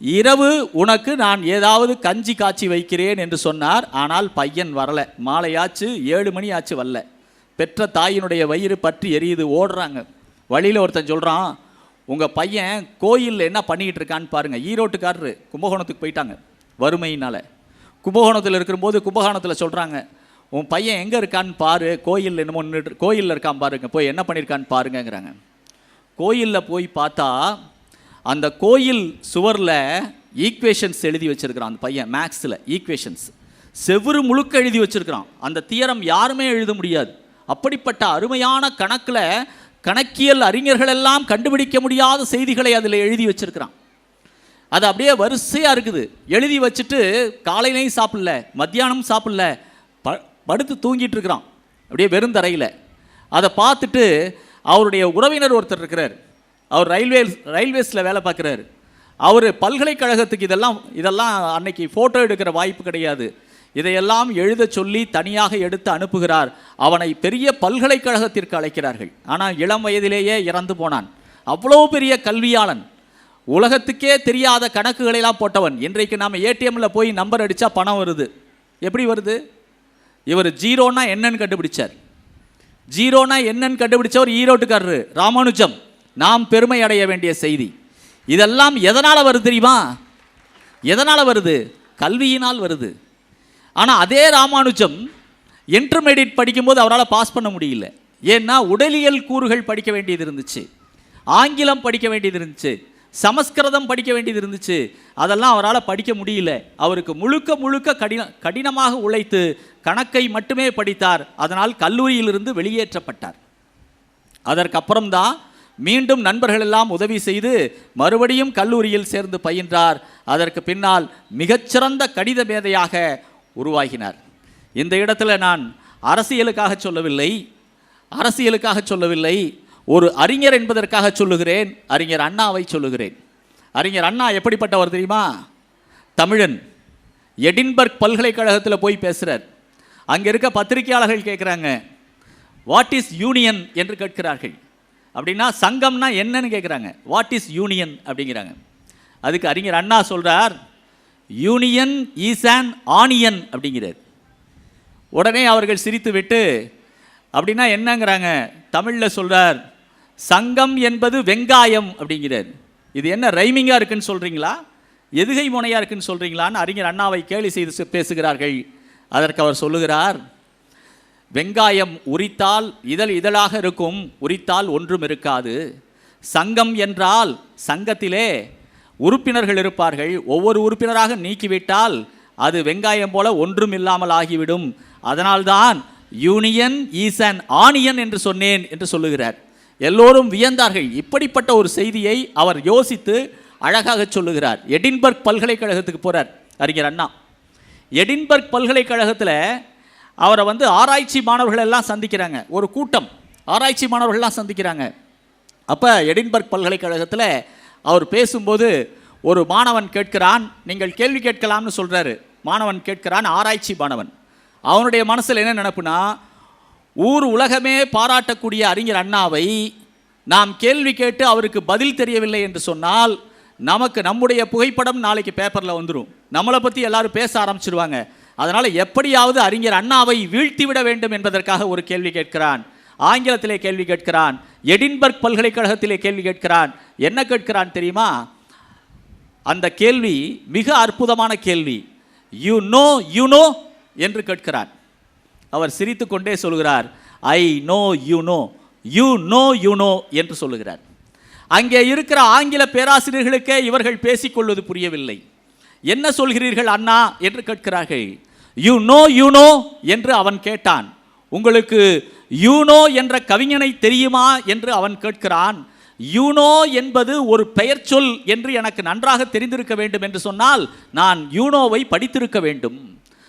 இரவு உனக்கு நான் ஏதாவது கஞ்சி காய்ச்சி வைக்கிறேன் என்று சொன்னார். ஆனால் பையன் வரல. மாலையாச்சு, 7 மணி ஆச்சு, வரல. பெற்ற தாயினுடைய வயிறு பற்றி எரியுது, ஓடுறாங்க. வழியில் ஒருத்தன் சொல்கிறான், உங்கள் பையன் கோயிலில் என்ன பண்ணிக்கிட்டு இருக்கான்னு பாருங்கள். ஈரோட்டுக்காரரு கும்பகோணத்துக்கு போயிட்டாங்க வறுமையினால். கும்பகோணத்தில் இருக்கும்போது கும்பகோணத்தில் சொல்கிறாங்க, உன் பையன் எங்கே இருக்கான்னு பாரு, கோயிலில் என்னமோ கோயிலில் இருக்கான் பாருங்க, போய் என்ன பண்ணியிருக்கான்னு பாருங்கங்கிறாங்க. கோயிலில் போய் பார்த்தா அந்த கோயில் சுவரில் ஈக்குவேஷன்ஸ் எழுதி வச்சுருக்கிறான் அந்த பையன். மேக்ஸில் ஈக்குவேஷன்ஸ் செவ்வறு முழுக்க எழுதி வச்சுருக்கிறான். அந்த தியரம் யாருமே எழுத முடியாது. அப்படிப்பட்ட அருமையான கணக்கில் கணக்கியல் அறிஞர்களெல்லாம் கண்டுபிடிக்க முடியாத செய்திகளை அதில் எழுதி வச்சுருக்கிறான். அது அப்படியே வரிசையாக இருக்குது. எழுதி வச்சுட்டு காலையிலையும் சாப்பிடல, மத்தியானமும் சாப்பிடல, படுத்து தூங்கிட்டு இருக்கிறான் அப்படியே வெறுந்தரையில். அதை பார்த்துட்டு அவருடைய உறவினர் ஒருத்தர் இருக்கிறார். அவர் ரயில்வேஸில் வேலை பார்க்குறாரு. அவர் பல்கலைக்கழகத்துக்கு இதெல்லாம் அன்னைக்கு ஃபோட்டோ எடுக்கிற வாய்ப்பு கிடையாது. இதையெல்லாம் எழுத சொல்லி தனியாக எடுத்து அனுப்புகிறார். அவனை பெரிய பல்கலைக்கழகத்திற்கு அழைக்கிறார்கள். ஆனால் இளம் வயதிலேயே இறந்து போனான். அவ்வளோ பெரிய கல்வியாளன், உலகத்துக்கே தெரியாத கணக்குகளெல்லாம் போட்டவன். இன்றைக்கு நாம் ஏடிஎம்மில் போய் நம்பர் அடித்தா பணம் வருது. எப்படி வருது? இவர் ஜீரோனா என்னன்னு கண்டுபிடிச்சார். ஜீரோனா என்னன்னு கண்டுபிடிச்சவர் ஈரோட்டுக்காரரு ராமானுஜம். நாம் பெருமை அடைய வேண்டிய செய்தி. இதெல்லாம் எதனால் வருது தெரியுமா? எதனால் வருது? கல்வியினால் வருது. ஆனால் அதே ராமானுஜம் இன்டர்மீடியட் படிக்கும்போது அவரால் பாஸ் பண்ண முடியல. ஏன்னா உடலியல் கூறுகள் படிக்க வேண்டியது இருந்துச்சு, ஆங்கிலம் படிக்க வேண்டியது இருந்துச்சு, சமஸ்கிருதம் படிக்க வேண்டியது இருந்துச்சு. அதெல்லாம் அவரால் படிக்க முடியல. அவருக்கு முழுக்க கடினமாக உழைத்து கணக்கை மட்டுமே படித்தார். அதனால் கல்லூரியிலிருந்து வெளியேற்றப்பட்டார். அதற்கப்புறம்தான் மீண்டும் நண்பர்கள் எல்லாம் உதவி செய்து மறுபடியும் கல்லூரியில் சேர்ந்து பயின்றார். அதற்கு பின்னால் மிகச்சிறந்த கணித மேதையாக உருவாகினார். இந்த இடத்துல நான் அரசியலுக்காக சொல்லவில்லை, ஒரு அறிஞர் என்பதற்காக சொல்லுகிறேன். அறிஞர் அண்ணாவை சொல்லுகிறேன். அறிஞர் அண்ணா எப்படிப்பட்டவர் தெரியுமா? தமிழன். எடின்பர்க் பல்கலைக்கழகத்தில் போய் பேசுகிறார். அங்கே இருக்க பத்திரிகையாளர்கள் கேட்குறாங்க, வாட் இஸ் யூனியன் என்று கேட்கிறார்கள். அப்படின்னா சங்கம்னா என்னன்னு கேட்குறாங்க. வாட் இஸ் யூனியன் அப்படிங்கிறாங்க. அதுக்கு அறிஞர் அண்ணா சொல்கிறார், யூனியன் இஸ் அன் ஆனியன் அப்படிங்கிறார். உடனே அவர்கள் சிரித்து விட்டு, அப்படின்னா என்னங்கிறாங்க. தமிழில் சொல்கிறார், சங்கம் என்பது வெங்காயம் அப்படிங்கிறார். இது என்ன ரைமிங்காக இருக்குன்னு சொல்கிறீங்களா, எதுகை முனையாக இருக்குன்னு சொல்கிறீங்களான்னு அறிஞர் அண்ணாவை கேலி செய்து பேசுகிறார்கள். அதற்கு அவர் சொல்லுகிறார், வெங்காயம் உரித்தால் இதழாக இருக்கும், உரித்தால் ஒன்றும் இருக்காது. சங்கம் என்றால் சங்கத்திலே உறுப்பினர்கள் இருப்பார்கள். ஒவ்வொரு உறுப்பினராக நீக்கிவிட்டால் அது வெங்காயம் போல ஒன்றும் இல்லாமல் ஆகிவிடும். அதனால்தான் யூனியன் ஈஸ் அன் ஆனியன் என்று சொன்னேன் என்று சொல்லுகிறார். எல்லோரும் வியந்தார்கள். இப்படிப்பட்ட ஒரு செய்தியை அவர் யோசித்து அழகாக சொல்லுகிறார். எடின்பர்க் பல்கலைக்கழகத்துக்கு போகிறார் அறிஞர் அண்ணா. எடின்பர்க் பல்கலைக்கழகத்தில் அவரை ஆராய்ச்சி மாணவர்கள் எல்லாம் சந்திக்கிறாங்க. ஒரு கூட்டம் ஆராய்ச்சி மாணவர்கள்லாம் சந்திக்கிறாங்க. அப்போ எடின்பர்க் பல்கலைக்கழகத்தில் அவர் பேசும்போது ஒரு மாணவன் கேட்கிறான், நீங்கள் கேள்வி கேட்கலாம்னு சொல்கிறாரு. மாணவன் கேட்கிறான், ஆராய்ச்சி மாணவன். அவனுடைய மனசில் என்ன நினைப்புனா, ஊர் உலகமே பாராட்டக்கூடிய அறிஞர் அண்ணாவை நாம் கேள்வி கேட்டு அவருக்கு பதில் தெரியவில்லை என்று சொன்னால் நமக்கு நம்முடைய புகைப்படம் நாளைக்கு பேப்பரில் வந்துடும், நம்மளை பற்றி எல்லாரும் பேச ஆரம்பிச்சிடுவாங்க. அதனால் எப்படியாவது அறிஞர் அண்ணாவை வீழ்த்திவிட வேண்டும் என்பதற்காக ஒரு கேள்வி கேட்கிறான். ஆங்கிலத்திலே கேள்வி கேட்கிறான், எடின்பர்க் பல்கலைக்கழகத்திலே கேள்வி கேட்கிறான். என்ன கேட்கிறான் தெரியுமா? அந்த கேள்வி மிக அற்புதமான கேள்வி. யூ நோ என்று கேட்கிறார். அவர் சிரித்து கொண்டே சொல்கிறார், ஐ நோ யூ நோ என்று சொல்லுகிறார். அங்கே இருக்கிற ஆங்கில பேராசிரியர்களுக்கே இவர்கள் பேசிக்கொள்வது புரியவில்லை. என்ன சொல்கிறீர்கள் அண்ணா என்று கேட்கிறார்கள். யூ நோ என்று அவன் கேட்டான். உங்களுக்கு யூனோ என்ற கவிஞனை தெரியுமா என்று அவன் கேட்கிறான். யூனோ என்பது ஒரு பெயர் சொல் என்று எனக்கு நன்றாக தெரிந்திருக்க வேண்டும் என்று சொன்னால் நான் யூனோவை படித்திருக்க வேண்டும்.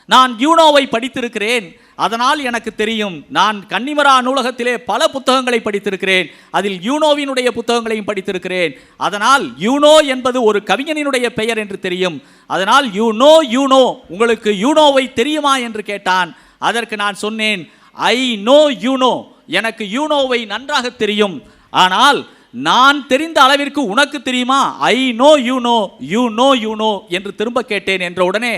நான் யூனோவை படித்திருக்கிறேன், அதனால் எனக்கு தெரியும். நான் கன்னிமரா நூலகத்திலே பல புத்தகங்களை படித்திருக்கிறேன், அதில் யூனோவினுடைய புத்தகங்களையும் படித்திருக்கிறேன். அதனால் யூனோ என்பது ஒரு கவிஞனினுடைய பெயர் என்று தெரியும். அதனால் யூனோ உங்களுக்கு யூனோவை தெரியுமா என்று கேட்டான். அதற்கு நான் சொன்னேன், ஐ நோ யூனோ, எனக்கு யூனோவை நன்றாக தெரியும். ஆனால் நான் தெரிந்த அளவிற்கு உனக்கு தெரியுமா? ஐ நோ யூனோ என்று திரும்ப கேட்டேன் என்ற உடனே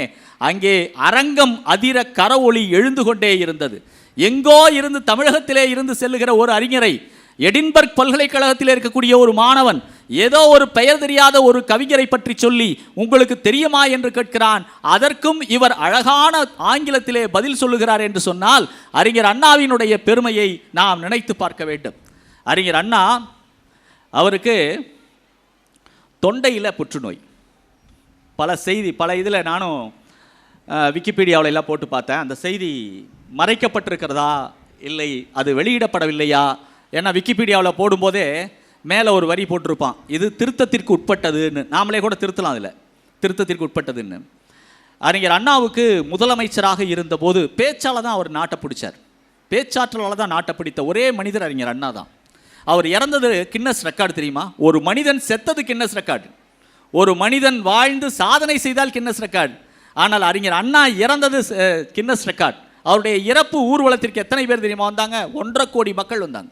அங்கே அரங்கம் அதிர கரவொலி எழுந்து கொண்டே இருந்தது. எங்கோ இருந்து தமிழகத்திலே இருந்து செல்லுகிற ஒரு அறிஞரை, எடின்பர்க் பல்கலைக்கழகத்தில் இருக்கக்கூடிய ஒரு மாணவன் ஏதோ ஒரு பெயர் தெரியாத ஒரு கவிஞரை பற்றி சொல்லி உங்களுக்கு தெரியுமா என்று கேட்கிறான். அதற்கும் இவர் அழகான ஆங்கிலத்திலே பதில் சொல்லுகிறார் என்று சொன்னால் அறிஞர் அண்ணாவினுடைய பெருமையை நாம் நினைத்து பார்க்க வேண்டும். அறிஞர் அண்ணா, அவருக்கு தொண்டையில் புற்றுநோய். பல இதில் நானும் விக்கிபீடியாவில் எல்லாம் போட்டு பார்த்தேன். அந்த செய்தி மறைக்கப்பட்டிருக்கிறதா இல்லை அது வெளியிடப்படவில்லையா? ஏன்னா விக்கிபீடியாவில் போடும்போதே மேலே ஒரு வரி போட்டிருப்பான், இது திருத்தத்திற்கு உட்பட்டதுன்னு. நாமளே கூட திருத்தலாம், அதில் திருத்தத்திற்கு உட்பட்டதுன்னு. அறிஞர் அண்ணாவுக்கு முதலமைச்சராக இருந்தபோது பேச்சால் தான் அவர் நாட்டை பிடிச்சார். பேச்சாற்றலால் தான் நாட்டை பிடித்த ஒரே மனிதர் அறிஞர் அண்ணா தான். அவர் இறந்தது கின்னஸ் ரெக்கார்டு தெரியுமா? ஒரு மனிதன் செத்தது கின்னஸ் ரெக்கார்டு, ஒரு மனிதன் வாழ்ந்து சாதனை செய்தால் கின்னஸ் ரெக்கார்டு. ஆனால் அறிஞர் அண்ணா இறந்தது கின்னஸ் ரெக்கார்டு. அவருடைய இறப்பு ஊர்வலத்திற்கு எத்தனை பேர் தெரியுமா வந்தாங்க? 1.5 கோடி மக்கள் வந்தாங்க.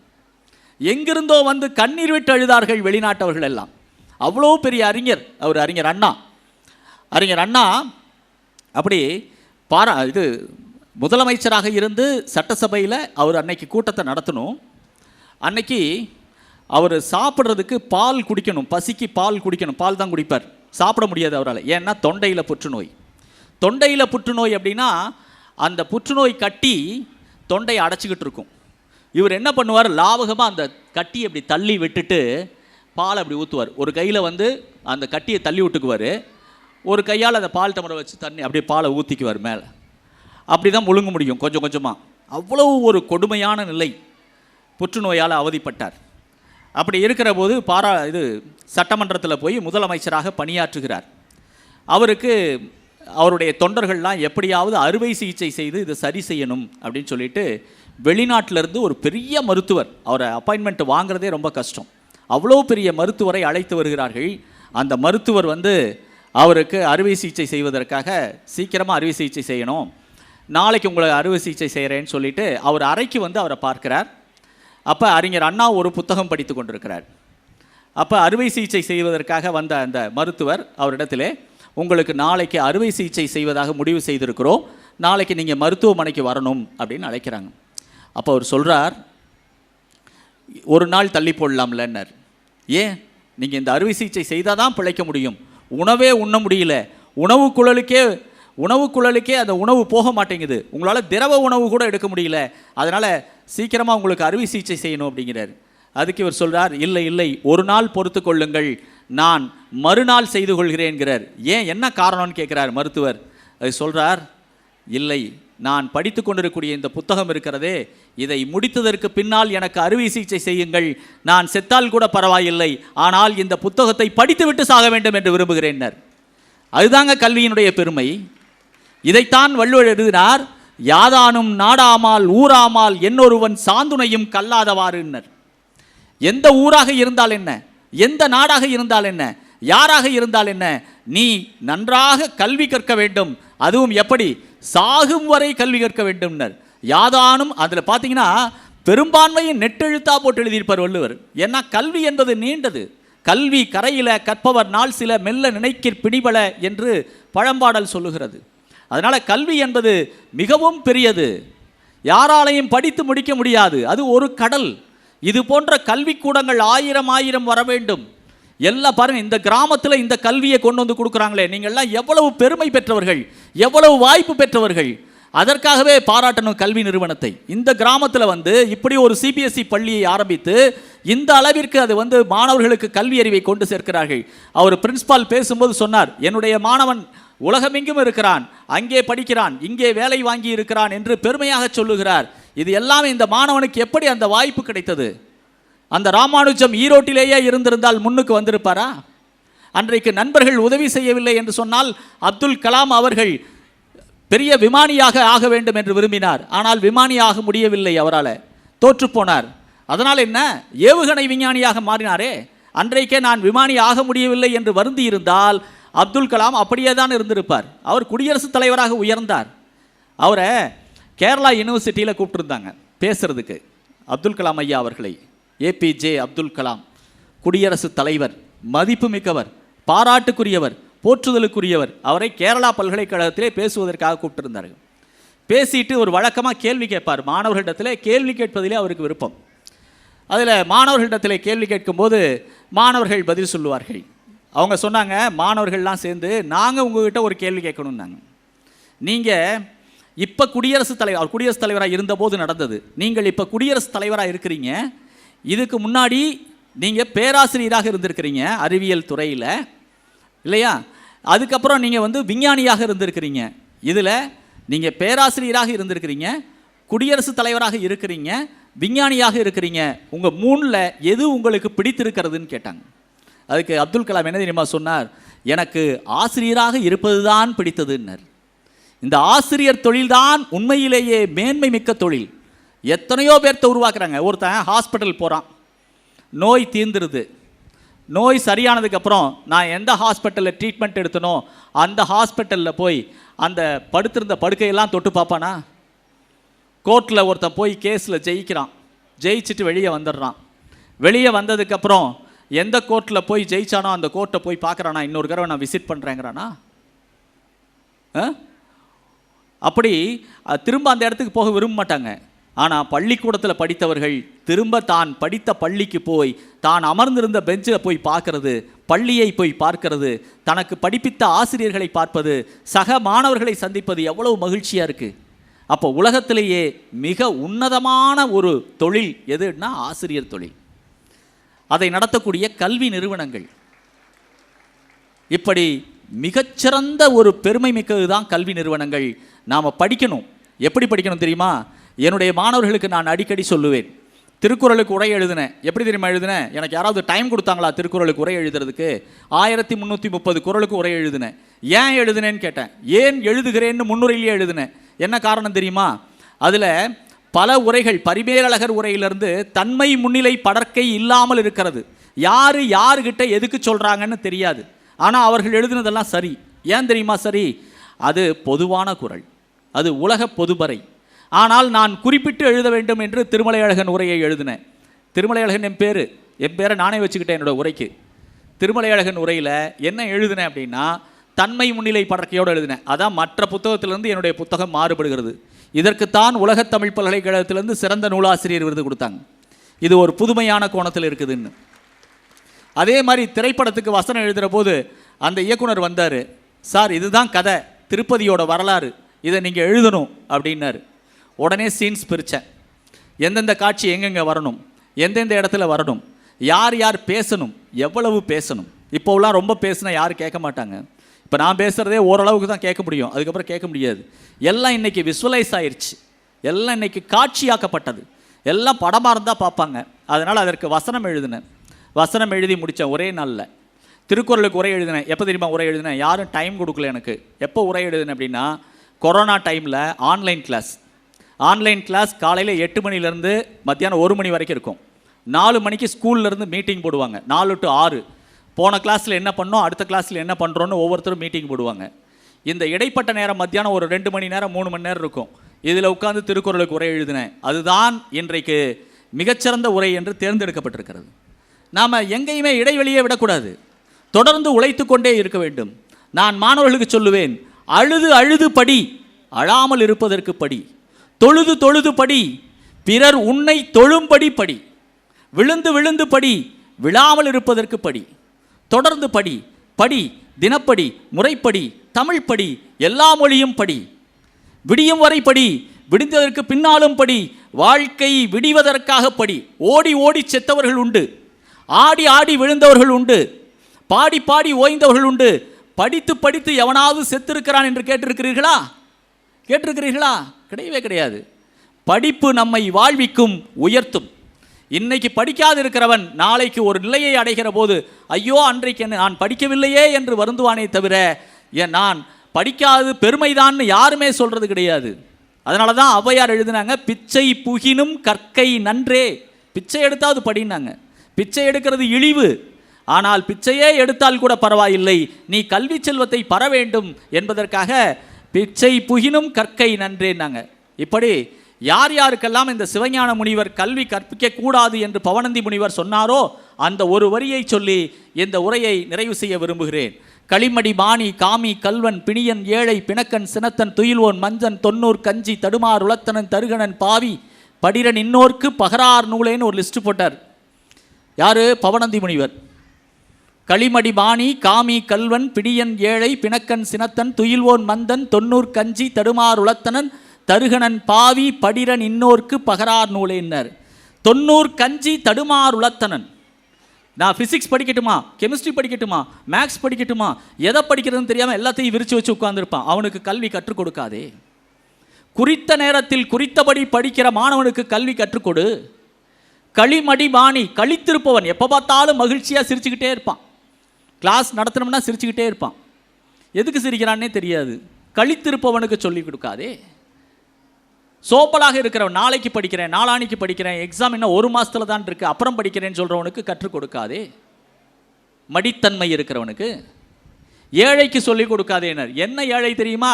எங்கிருந்தோ வந்து கண்ணீர் விட்டு அழுதார்கள் வெளிநாட்டவர்கள் எல்லாம். அவ்வளோ பெரிய அறிஞர் அவர், அறிஞர் அண்ணா. அறிஞர் அண்ணா அப்படி இது முதலமைச்சராக இருந்து சட்டசபையில் அவர் அன்னைக்கு கூட்டத்தை நடத்தணும். அன்னைக்கு அவர் சாப்பிட்றதுக்கு பால் குடிக்கணும், பசிக்கு பால் குடிக்கணும், பால் தான் குடிப்பார், சாப்பிட முடியாது அவரால். ஏன்னா தொண்டையில் புற்றுநோய். தொண்டையில் புற்றுநோய் அப்படின்னா அந்த புற்றுநோய் கட்டி தொண்டையை அடைச்சிக்கிட்டு இருக்கும். இவர் என்ன பண்ணுவார், லாவகமாக அந்த கட்டியை அப்படி தள்ளி விட்டுட்டு பால் அப்படி ஊற்றுவார். ஒரு கையில் வந்து அந்த கட்டியை தள்ளி விட்டுக்குவார், ஒரு கையால் அந்த பால் டம்ளரை வச்சு தண்ணி அப்படியே பாலை ஊற்றிக்குவார் மேலே. அப்படி தான் முழுங்க முடியும் கொஞ்சம் கொஞ்சமாக. அவ்வளவு ஒரு கொடுமையான நிலை, புற்றுநோயால் அவதிப்பட்டார். அப்படி இருக்கிற போது சட்டமன்றத்தில் போய் முதலமைச்சராக பணியாற்றுகிறார். அவருக்கு அவருடைய தொண்டர்கள்லாம் எப்படியாவது அறுவை சிகிச்சை செய்து இதை சரி செய்யணும் அப்படின்னு சொல்லிட்டு வெளிநாட்டிலேருந்து ஒரு பெரிய மருத்துவர், அவரை அப்பாயின்மெண்ட் வாங்குறதே ரொம்ப கஷ்டம், அவ்வளோ பெரிய மருத்துவரை அழைத்து வருகிறார்கள். அந்த மருத்துவர் வந்து அவருக்கு அறுவை சிகிச்சை செய்வதற்காக சீக்கிரமாக அறுவை சிகிச்சை செய்யணும், நாளைக்கு உங்களை அறுவை சிகிச்சை செய்கிறேன்னு சொல்லிட்டு அவர் அறைக்கு வந்து அவரை பார்க்கிறார். அப்போ அறிஞர் அண்ணா ஒரு புத்தகம் படித்து கொண்டிருக்கிறார். அப்போ அறுவை சிகிச்சை செய்வதற்காக வந்த அந்த மருத்துவர் அவரிடத்திலே, உங்களுக்கு நாளைக்கு அறுவை சிகிச்சை செய்வதாக முடிவு செய்திருக்கிறோம், நாளைக்கு நீங்கள் மருத்துவமனைக்கு வரணும் அப்படின்னு அழைக்கிறாங்க. அப்போ அவர் சொல்கிறார், ஒரு நாள் தள்ளி போடலாம்லன்னார். ஏன்? நீங்கள் இந்த அறுவை சிகிச்சை செய்தால் தான் பிழைக்க முடியும், உணவே உண்ண முடியல, உணவு குழலுக்கே அந்த உணவு போக மாட்டேங்குது, உங்களால் திரவ உணவு கூட எடுக்க முடியல, அதனால் சீக்கிரமாக உங்களுக்கு அறுவை சிகிச்சை செய்யணும் அப்படிங்கிறார். அதுக்கு இவர் சொல்கிறார், இல்லை ஒரு நாள் பொறுத்து கொள்ளுங்கள், நான் மறுநாள் செய்து கொள்கிறேன்கிறார். ஏன், என்ன காரணம்னு கேட்குறார் மருத்துவர். அது சொல்கிறார், இல்லை, நான் படித்து கொண்டிருக்கக்கூடிய இந்த புத்தகம் இருக்கிறதே, இதை முடித்ததற்கு பின்னால் எனக்கு அறுவை சிகிச்சை செய்யுங்கள், நான் செத்தால் கூட பரவாயில்லை, ஆனால் இந்த புத்தகத்தை படித்துவிட்டு சாக வேண்டும் என்று விரும்புகிறேன்னர். அதுதாங்க கல்வியினுடைய பெருமை. இதைத்தான் வள்ளுவர் எழுதினார், யாதானும் நாடாமால் ஊராமால் என்னொருவன் சாந்துணையும் கல்லாதவாறுன்னர். எந்த ஊராக இருந்தால் என்ன, எந்த நாடாக இருந்தால் என்ன, யாராக இருந்தால் என்ன, நீ நன்றாக கல்வி கற்க வேண்டும், அதுவும் எப்படி, சாகும் வரை கல்வி கற்க வேண்டும்னர். யாதானும், அதில் பார்த்தீங்கன்னா பெரும்பான்மையை நெட்டெழுத்தா போட்டு எழுதியிருப்பார் வள்ளுவர். ஏன்னா கல்வி என்பது நீண்டது. கல்வி கரையில கற்பவர் நாள் சில மெல்ல நினைக்கிற் பிடிபல என்று பழம்பாடல் சொல்லுகிறது. அதனால் கல்வி என்பது மிகவும் பெரியது. யாராலையும் படித்து முடிக்க முடியாது. அது ஒரு கடல். இது போன்ற கல்விக்கூடங்கள் ஆயிரம் வர வேண்டும். எல்லாம் பாருங்கள், இந்த கிராமத்தில் இந்த கல்வியை கொண்டு வந்து கொடுக்குறாங்களே, நீங்கள்லாம் எவ்வளவு பெருமை பெற்றவர்கள், எவ்வளவு வாய்ப்பு பெற்றவர்கள். அதற்காகவே பாராட்டணும் கல்வி நிறுவனத்தை. இந்த கிராமத்தில் வந்து இப்படி ஒரு சிபிஎஸ்இ பள்ளியை ஆரம்பித்து இந்த அளவிற்கு அது வந்து மாணவர்களுக்கு கல்வி அறிவை கொண்டு சேர்க்கிறார்கள். அவர் பிரின்சிபால் பேசும்போது சொன்னார், என்னுடைய மாணவன் உலகமெங்கும் இருக்கிறான், அங்கே படிக்கிறான், இங்கே வேலை வாங்கி இருக்கிறான் என்று பெருமையாக சொல்லுகிறார். இது எல்லாமே இந்த மாணவனுக்கு எப்படி அந்த வாய்ப்பு கிடைத்தது? அந்த ராமானுஜம் ஈரோட்டிலேயே இருந்திருந்தால் முன்னுக்கு வந்திருப்பாரா? அன்றைக்கு நண்பர்கள் உதவி செய்யவில்லை என்று சொன்னால் அப்துல் கலாம் அவர்கள் பெரிய விமானியாக ஆக வேண்டும் என்று விரும்பினார். ஆனால் விமானியாக முடியவில்லை, அவரால் தோற்று போனார். அதனால் என்ன, ஏவுகணை விஞ்ஞானியாக மாறினாரே. அன்றைக்கே நான் விமானி ஆக முடியவில்லை என்று வருந்தி இருந்தால் அப்துல் கலாம் அப்படியே தான் இருந்திருப்பார். அவர் குடியரசுத் தலைவராக உயர்ந்தார். அவரை கேரளா யூனிவர்சிட்டியில் கூப்பிட்டுருந்தாங்க பேசுறதுக்கு, அப்துல் கலாம் ஐயா அவர்களை. ஏபிஜே அப்துல் கலாம் குடியரசுத் தலைவர், மதிப்பு மிக்கவர், பாராட்டுக்குரியவர், போற்றுதலுக்குரியவர். அவரை கேரளா பல்கலைக்கழகத்திலே பேசுவதற்காக கூப்பிட்டிருந்தார்கள். பேசிட்டு ஒரு வழக்கமாக கேள்வி கேட்பார் மாணவர்களிடத்தில். கேள்வி கேட்பதிலே அவருக்கு விருப்பம். அதில் மாணவர்களிடத்தில் கேள்வி கேட்கும்போது மாணவர்கள் பதில் சொல்லுவார்கள். அவங்க சொன்னாங்க, மாணவர்கள்லாம் சேர்ந்து நாங்கள் உங்ககிட்ட ஒரு கேள்வி கேட்கணுன்னாங்க. நீங்கள் இப்போ குடியரசுத் தலைவர், அவர் குடியரசுத் தலைவராக இருந்தபோது நடந்தது, நீங்கள் இப்போ குடியரசுத் தலைவராக இருக்கிறீங்க, இதுக்கு முன்னாடி நீங்கள் பேராசிரியராக இருந்திருக்கிறீங்க அறிவியல் துறையில் இல்லையா? அதுக்கப்புறம் நீங்கள் வந்து விஞ்ஞானியாக இருந்திருக்கிறீங்க. இதில் நீங்கள் பேராசிரியராக இருந்திருக்கிறீங்க, குடியரசுத் தலைவராக இருக்கிறீங்க, விஞ்ஞானியாக இருக்கிறீங்க. உங்கள் மூணில் எது உங்களுக்கு பிடித்திருக்கிறதுன்னு கேட்டாங்க. அதுக்கு அப்துல் கலாம் என்ன தெரியுமா சொன்னார்? எனக்கு ஆசிரியராக இருப்பது தான் பிடித்ததுன்னர். இந்த ஆசிரியர் தொழில்தான் உண்மையிலேயே மேன்மை மிக்க தொழில். எத்தனையோ பேர்த்த உருவாக்குறாங்க. ஒருத்தன் ஹாஸ்பிட்டல் போகிறான், நோய் தீர்ந்துருது. நோய் சரியானதுக்கப்புறம் நான் எந்த ஹாஸ்பிட்டலில் ட்ரீட்மெண்ட் எடுத்தனோ அந்த ஹாஸ்பிட்டலில் போய் அந்த படுத்திருந்த படுக்கையெல்லாம் தொட்டு பார்ப்பானா? கோர்ட்டில் ஒருத்தன் போய் கேஸில் ஜெயிக்கிறான், ஜெயிச்சுட்டு வெளியே வந்துடுறான். வெளியே வந்ததுக்கப்புறம் எந்த கோர்ட்டில் போய் ஜெயிச்சானோ அந்த கோர்ட்டை போய் பார்க்குறானா, இன்னொரு தடவை நான் விசிட் பண்ணுறேங்கிறானா? அப்படி திரும்ப அந்த இடத்துக்கு போக விரும்ப மாட்டாங்க. ஆனால் பள்ளிக்கூடத்தில் படித்தவர்கள் திரும்ப தான் படித்த பள்ளிக்கு போய் தான் அமர்ந்திருந்த பெஞ்சில் போய் பார்க்கறது, பள்ளியை போய் பார்க்கறது, தனக்கு படிப்பித்த ஆசிரியர்களை பார்ப்பது, சக மாணவர்களை சந்திப்பது எவ்வளவு மகிழ்ச்சியாக இருக்குது. அப்போ உலகத்திலேயே மிக உன்னதமான ஒரு தொழில் எதுன்னா ஆசிரியர் தொழில். அதை நடத்தக்கூடிய கல்வி நிறுவனங்கள். இப்படி மிகச்சிறந்த ஒரு பெருமை மிக்கது தான் கல்வி நிறுவனங்கள். நாம் படிக்கணும். எப்படி படிக்கணும் தெரியுமா? என்னுடைய மாணவர்களுக்கு நான் அடிக்கடி சொல்லுவேன், திருக்குறளுக்கு உரை எழுதினேன். எப்படி தெரியுமா எழுதினேன்? எனக்கு யாராவது டைம் கொடுத்தாங்களா திருக்குறளுக்கு உரை எழுதுறதுக்கு? 1330 குறளுக்கு உரை எழுதினேன். ஏன் எழுதினேன்னு கேட்டேன். ஏன் எழுதுகிறேன்னு முன்னுரையிலேயே எழுதினேன். என்ன காரணம் தெரியுமா? அதில் பல உரைகள், பரிமேலழகர் உரையிலிருந்து தன்மை முன்னிலை படர்க்கை இல்லாமல் இருக்கிறது. யார் யாருக்கிட்ட எதுக்கு சொல்கிறாங்கன்னு தெரியாது. ஆனால் அவர்கள் எழுதினதெல்லாம் சரி. ஏன் தெரியுமா சரி? அது பொதுவான குறள், அது உலக பொதுபறை. ஆனால் நான் குறிப்பிட்டு எழுத வேண்டும் என்று திருமலையழகன் உரையை எழுதினேன். திருமலையழகன் என் பேரை நானே வச்சுக்கிட்டேன் என்னோடய உரைக்கு. திருமலையழகன் உரையில் என்ன எழுதினேன் அப்படின்னா, தன்மை முன்னிலை படர்க்கையோடு எழுதினேன். அதான் மற்ற புத்தகத்திலிருந்து என்னுடைய புத்தகம் மாறுபடுகிறது. இதற்குத்தான் உலகத் தமிழ் பல்கலைக்கழகத்திலிருந்து சிறந்த நூலாசிரியர் விருது கொடுத்தாங்க. இது ஒரு புதுமையான கோணத்தில் இருக்குதுன்னு. அதே மாதிரி திரைப்படத்துக்கு வசனம் எழுதுகிற போது அந்த இயக்குனர் வந்தார். சார், இதுதான் கதை, திருப்பதியோட வரலாறு, இதை நீங்கள் எழுதணும் அப்படின்னாரு. உடனே சீன்ஸ் பிரித்தேன். எந்தெந்த காட்சி எங்கெங்கே வரணும், எந்தெந்த இடத்துல வரணும், யார் யார் பேசணும், எவ்வளவு பேசணும். இப்போலாம் ரொம்ப பேசினா யாரும் கேட்க மாட்டாங்க. இப்போ நான் பேசுகிறதே ஓரளவுக்கு தான் கேட்க முடியும், அதுக்கப்புறம் கேட்க முடியாது. எல்லாம் இன்றைக்கி விஷுவலைஸ் ஆயிடுச்சு, எல்லாம் இன்றைக்கி காட்சியாக்கப்பட்டது, எல்லாம் படமாக இருந்தால் பார்ப்பாங்க. அதனால் அதற்கு வசனம் எழுதினேன். வசனம் எழுதி முடித்தேன் ஒரே நாளில். திருக்குறளுக்கு உரை எழுதினேன். எப்போ தெரியுமா உரை எழுதினேன்? யாரும் டைம் கொடுக்கல எனக்கு. எப்போ உரை எழுதினேன் அப்படின்னா, கொரோனா டைமில் ஆன்லைன் கிளாஸ் காலையில் 8 மணிலேருந்து மத்தியானம் 1 மணி வரைக்கும் இருக்கும். 4 மணிக்கு ஸ்கூல்லேருந்து மீட்டிங் போடுவாங்க. 4 to 6 போன கிளாஸில் என்ன பண்ணோம், அடுத்த கிளாஸில் என்ன பண்ணுறோன்னு ஒவ்வொருத்தரும் மீட்டிங் போடுவாங்க. இந்த இடைப்பட்ட நேரம் மத்தியானம் ஒரு 2 மணி நேரம் 3 மணி நேரம் இருக்கும். இதில் உட்காந்து திருக்குறளுக்கு உரை எழுதினேன். அதுதான் இன்றைக்கு மிகச்சிறந்த உரை என்று தேர்ந்தெடுக்கப்பட்டிருக்கிறது. நாம் எங்கேயுமே இடைவெளியே விடக்கூடாது, தொடர்ந்து உழைத்து கொண்டே இருக்க வேண்டும். நான் மாணவர்களுக்கு சொல்லுவேன், அழுது அழுது படி, அழாமல் இருப்பதற்கு படி. தொழுது தொழுது படி, பிறர் உன்னை தொழும்படி படி, விழுந்து விழுந்து படி, விழாமல் இருப்பதற்கு படி, தொடர்ந்து படி, படி, தினப்படி, முறைப்படி, தமிழ் படி, எல்லா மொழியும் படி, விடியும் வரை படி, விடிந்ததற்கு பின்னாலும் படி, வாழ்க்கை விடிவதற்காக படி. ஓடி ஓடி செத்தவர்கள் உண்டு, ஆடி ஆடி விழுந்தவர்கள் உண்டு, பாடி பாடி ஓய்ந்தவர்கள் உண்டு. படித்து படித்து எவனாவது செத்திருக்கிறான் என்று கேட்டிருக்கிறீர்களா? கேட்டிருக்கிறீர்களா? கிடையவே கிடையாது. படிப்பு நம்மை வாழ்விக்கும், உயர்த்தும். இன்னைக்கு படிக்காது இருக்கிறவன் நாளைக்கு ஒரு நிலையை அடைகிற போது ஐயோ அன்றைக்கு நான் படிக்கவில்லையே என்று வருந்துவானே தவிர நான் படிக்காது பெருமைதான் யாருமே சொல்றது கிடையாது. அதனால தான் ஔவையார் எழுதினாங்க, பிச்சை புகினும் கற்கை நன்றே. பிச்சை எடுத்தாவது படினாங்க. பிச்சை எடுக்கிறது இழிவு, ஆனால் பிச்சையே எடுத்தால் கூட பரவாயில்லை, நீ கல்வி செல்வத்தை பெற வேண்டும் என்பதற்காக பிச்சை புகினும் கற்கை நன்றேன்னாங்க. இப்படி யார் யாருக்கெல்லாம் இந்த சிவஞான முனிவர் கல்வி கற்பிக்க கூடாது என்று பவனந்தி முனிவர் சொன்னாரோ அந்த ஒரு வரியை சொல்லி இந்த உரையை நிறைவு செய்ய விரும்புகிறேன். களிமடி மாணி காமி கல்வன் பிணியன் ஏழை பிணக்கன் சினத்தன் துயில்வோன் மஞ்சன் தொன்னூர் கஞ்சி தடுமார் உளத்தனன் தருகணன் பாவி படிரன் இன்னோர்க்கு பகரார் நூலேன்னு ஒரு லிஸ்ட் போட்டார். யாரு? பவனந்தி முனிவர். களிமடி மாணி காமி கல்வன் பிடியன் ஏழை பிணக்கன் சினத்தன் துயில்வோன் மந்தன் தொன்னூர் கஞ்சி தடுமார் உளத்தனன் தருகணன் பாவி படிரன் இன்னோர்க்கு பகரார் நூலேன்னர். தொன்னூர் கஞ்சி தடுமார் உளத்தனன். நான் ஃபிசிக்ஸ் படிக்கட்டுமா, கெமிஸ்ட்ரி படிக்கட்டுமா, மேக்ஸ் படிக்கட்டுமா, எதை படிக்கிறதுன்னு தெரியாமல் எல்லாத்தையும் விரித்து வச்சு உட்கார்ந்துருப்பான். அவனுக்கு கல்வி கற்றுக் கொடுக்காதே. குறித்த நேரத்தில் குறித்தபடி படிக்கிற மாணவனுக்கு கல்வி கற்றுக்கொடு. களிமடி மாணி, கழித்திருப்பவன், எப்போ பார்த்தாலும் மகிழ்ச்சியாக சிரிச்சுக்கிட்டே இருப்பான். கிளாஸ் நடத்தினோம்னா சிரிச்சுக்கிட்டே இருப்பான். எதுக்கு சிரிக்கிறான்னே தெரியாது. கழித்திருப்பவனுக்கு சொல்லிக் கொடுக்காதே. சோப்பலாக இருக்கிறவன், நாளைக்கு படிக்கிறேன், நாளானிக்கு படிக்கிறேன், எக்ஸாம் இன்னும் ஒரு மாதத்தில் தான் இருக்குது, அப்புறம் படிக்கிறேன்னு சொல்கிறவனுக்கு கற்றுக் கொடுக்காதே. மடித்தன்மை இருக்கிறவனுக்கு, ஏழைக்கு சொல்லிக் கொடுக்காதேனர். என்ன ஏழை தெரியுமா?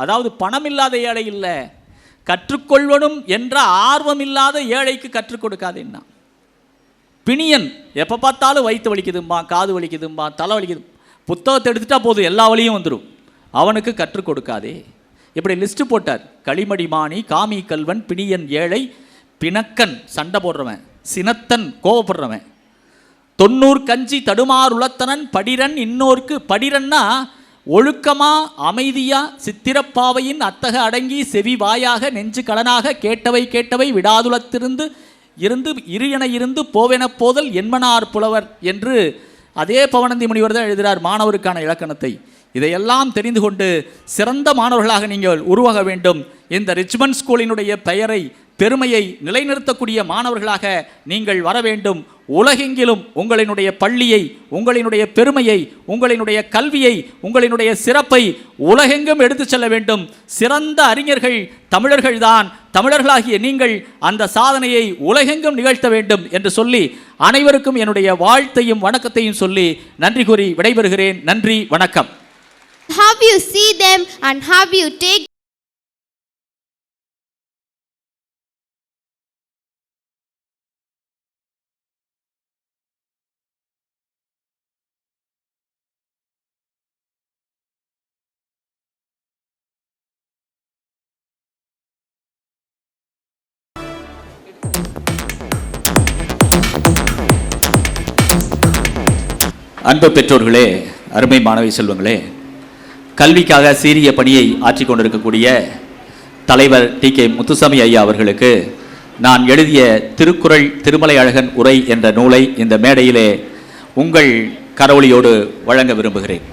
அதாவது பணம் இல்லாத ஏழை இல்லை, கற்றுக்கொள்வனும் என்ற ஆர்வம் இல்லாத ஏழைக்கு கற்றுக் கொடுக்காதேன்னா. பிணியன், எப்போ பார்த்தாலும் வயிற்று வலிக்குதும்பா, காது வலிக்குதும்பா, தலை வலிக்குது, புத்தகத்தை எடுத்துட்டா போதும் எல்லா வலியும் வந்துடும், அவனுக்கு கற்றுக் கொடுக்காதே. இப்படி லிஸ்ட்டு போட்டார். களிமடி மாணி காமி கல்வன் பிணியன் ஏழை பிணக்கன் சண்டை போடுறவன், சினத்தன் கோவப்படுறவன், தொன்னூர் கஞ்சி தடுமார் உளத்தனன் படிரன் இன்னோர்க்கு. படிரன்னா ஒழுக்கமா அமைதியா சித்திரப்பாவையின் அத்தக அடங்கி செவி வாயாக நெஞ்சு கடனாக கேட்டவை கேட்டவை விடாதுலத்திருந்து இருந்து இரு என இருந்து போவென போதல் என்மனார் புலவர் என்று அதே பவனந்தி முனிவர் தான் எழுதுகிறார் மாணவருக்கான இலக்கணத்தை. இதையெல்லாம் தெரிந்து கொண்டு சிறந்த மாணவர்களாக நீங்கள் உருவாக வேண்டும். இந்த ரிச்மண்ட் ஸ்கூலினுடைய பெயரை, பெருமையை நிலைநிறுத்தக்கூடிய மாணவர்களாக நீங்கள் வர வேண்டும். உலகெங்கிலும் உங்களினுடைய பள்ளியை, உங்களினுடைய பெருமையை, உங்களினுடைய கல்வியை, உங்களினுடைய சிறப்பை உலகெங்கும் எடுத்து செல்ல வேண்டும். சிறந்த அறிஞர்கள் தமிழர்கள்தான். தமிழர்களாகிய நீங்கள் அந்த சாதனையை உலகெங்கும் நிகழ்த்த வேண்டும் என்று சொல்லி அனைவருக்கும் என்னுடைய வாழ்த்தையும் வணக்கத்தையும் சொல்லி நன்றி கூறி விடைபெறுகிறேன். நன்றி, வணக்கம். How you see them and how you take அன்பு பெற்றோர்களே, அருமை மாணவி செல்வங்களே, கல்விக்காக சீரிய பணியை ஆற்றிக் கொண்டிருக்கக்கூடிய தலைவர் டி.கே. முத்துசாமி ஐயா அவர்களுக்கு நான் எழுதிய திருக்குறள் திருமலை அழகன் உரை என்ற நூலை இந்த மேடையிலே உங்கள் கரவொலியோடு வழங்க விரும்புகிறேன்.